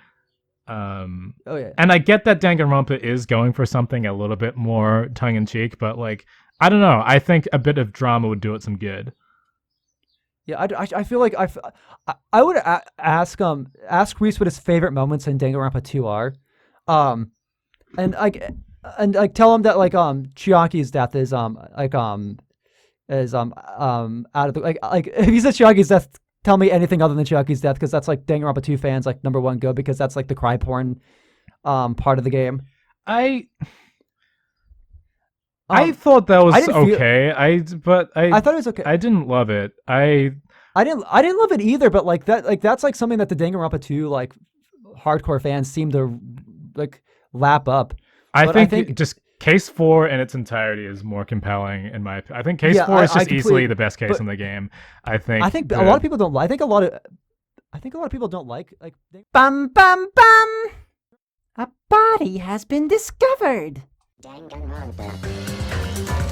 yeah, Um, oh yeah. and I get that Danganronpa is going for something a little bit more tongue in cheek, but like I don't know. I think a bit of drama would do it some good. Yeah, I feel like I would ask Reese what his favorite moments in Danganronpa 2 are, um and like tell him that like Chiaki's death is out of the like if he says Chiaki's death, tell me anything other than Chiaki's death because that's like Danganronpa 2 fans like number one go because that's like the cry porn part of the game. I I Um thought that I was didn't feel okay. I thought it was okay. I didn't love it. I didn't love it either, but like that's like something that the Danganronpa 2 like hardcore fans seem to like lap up. I But I think think just case 4 in its entirety is more compelling in my opinion. I think case yeah, 4 is I just easily completely the best case but in the game. I think a lot of people don't. I think a lot of people don't like. Bum bum bum! A body has been discovered. Danganronpa.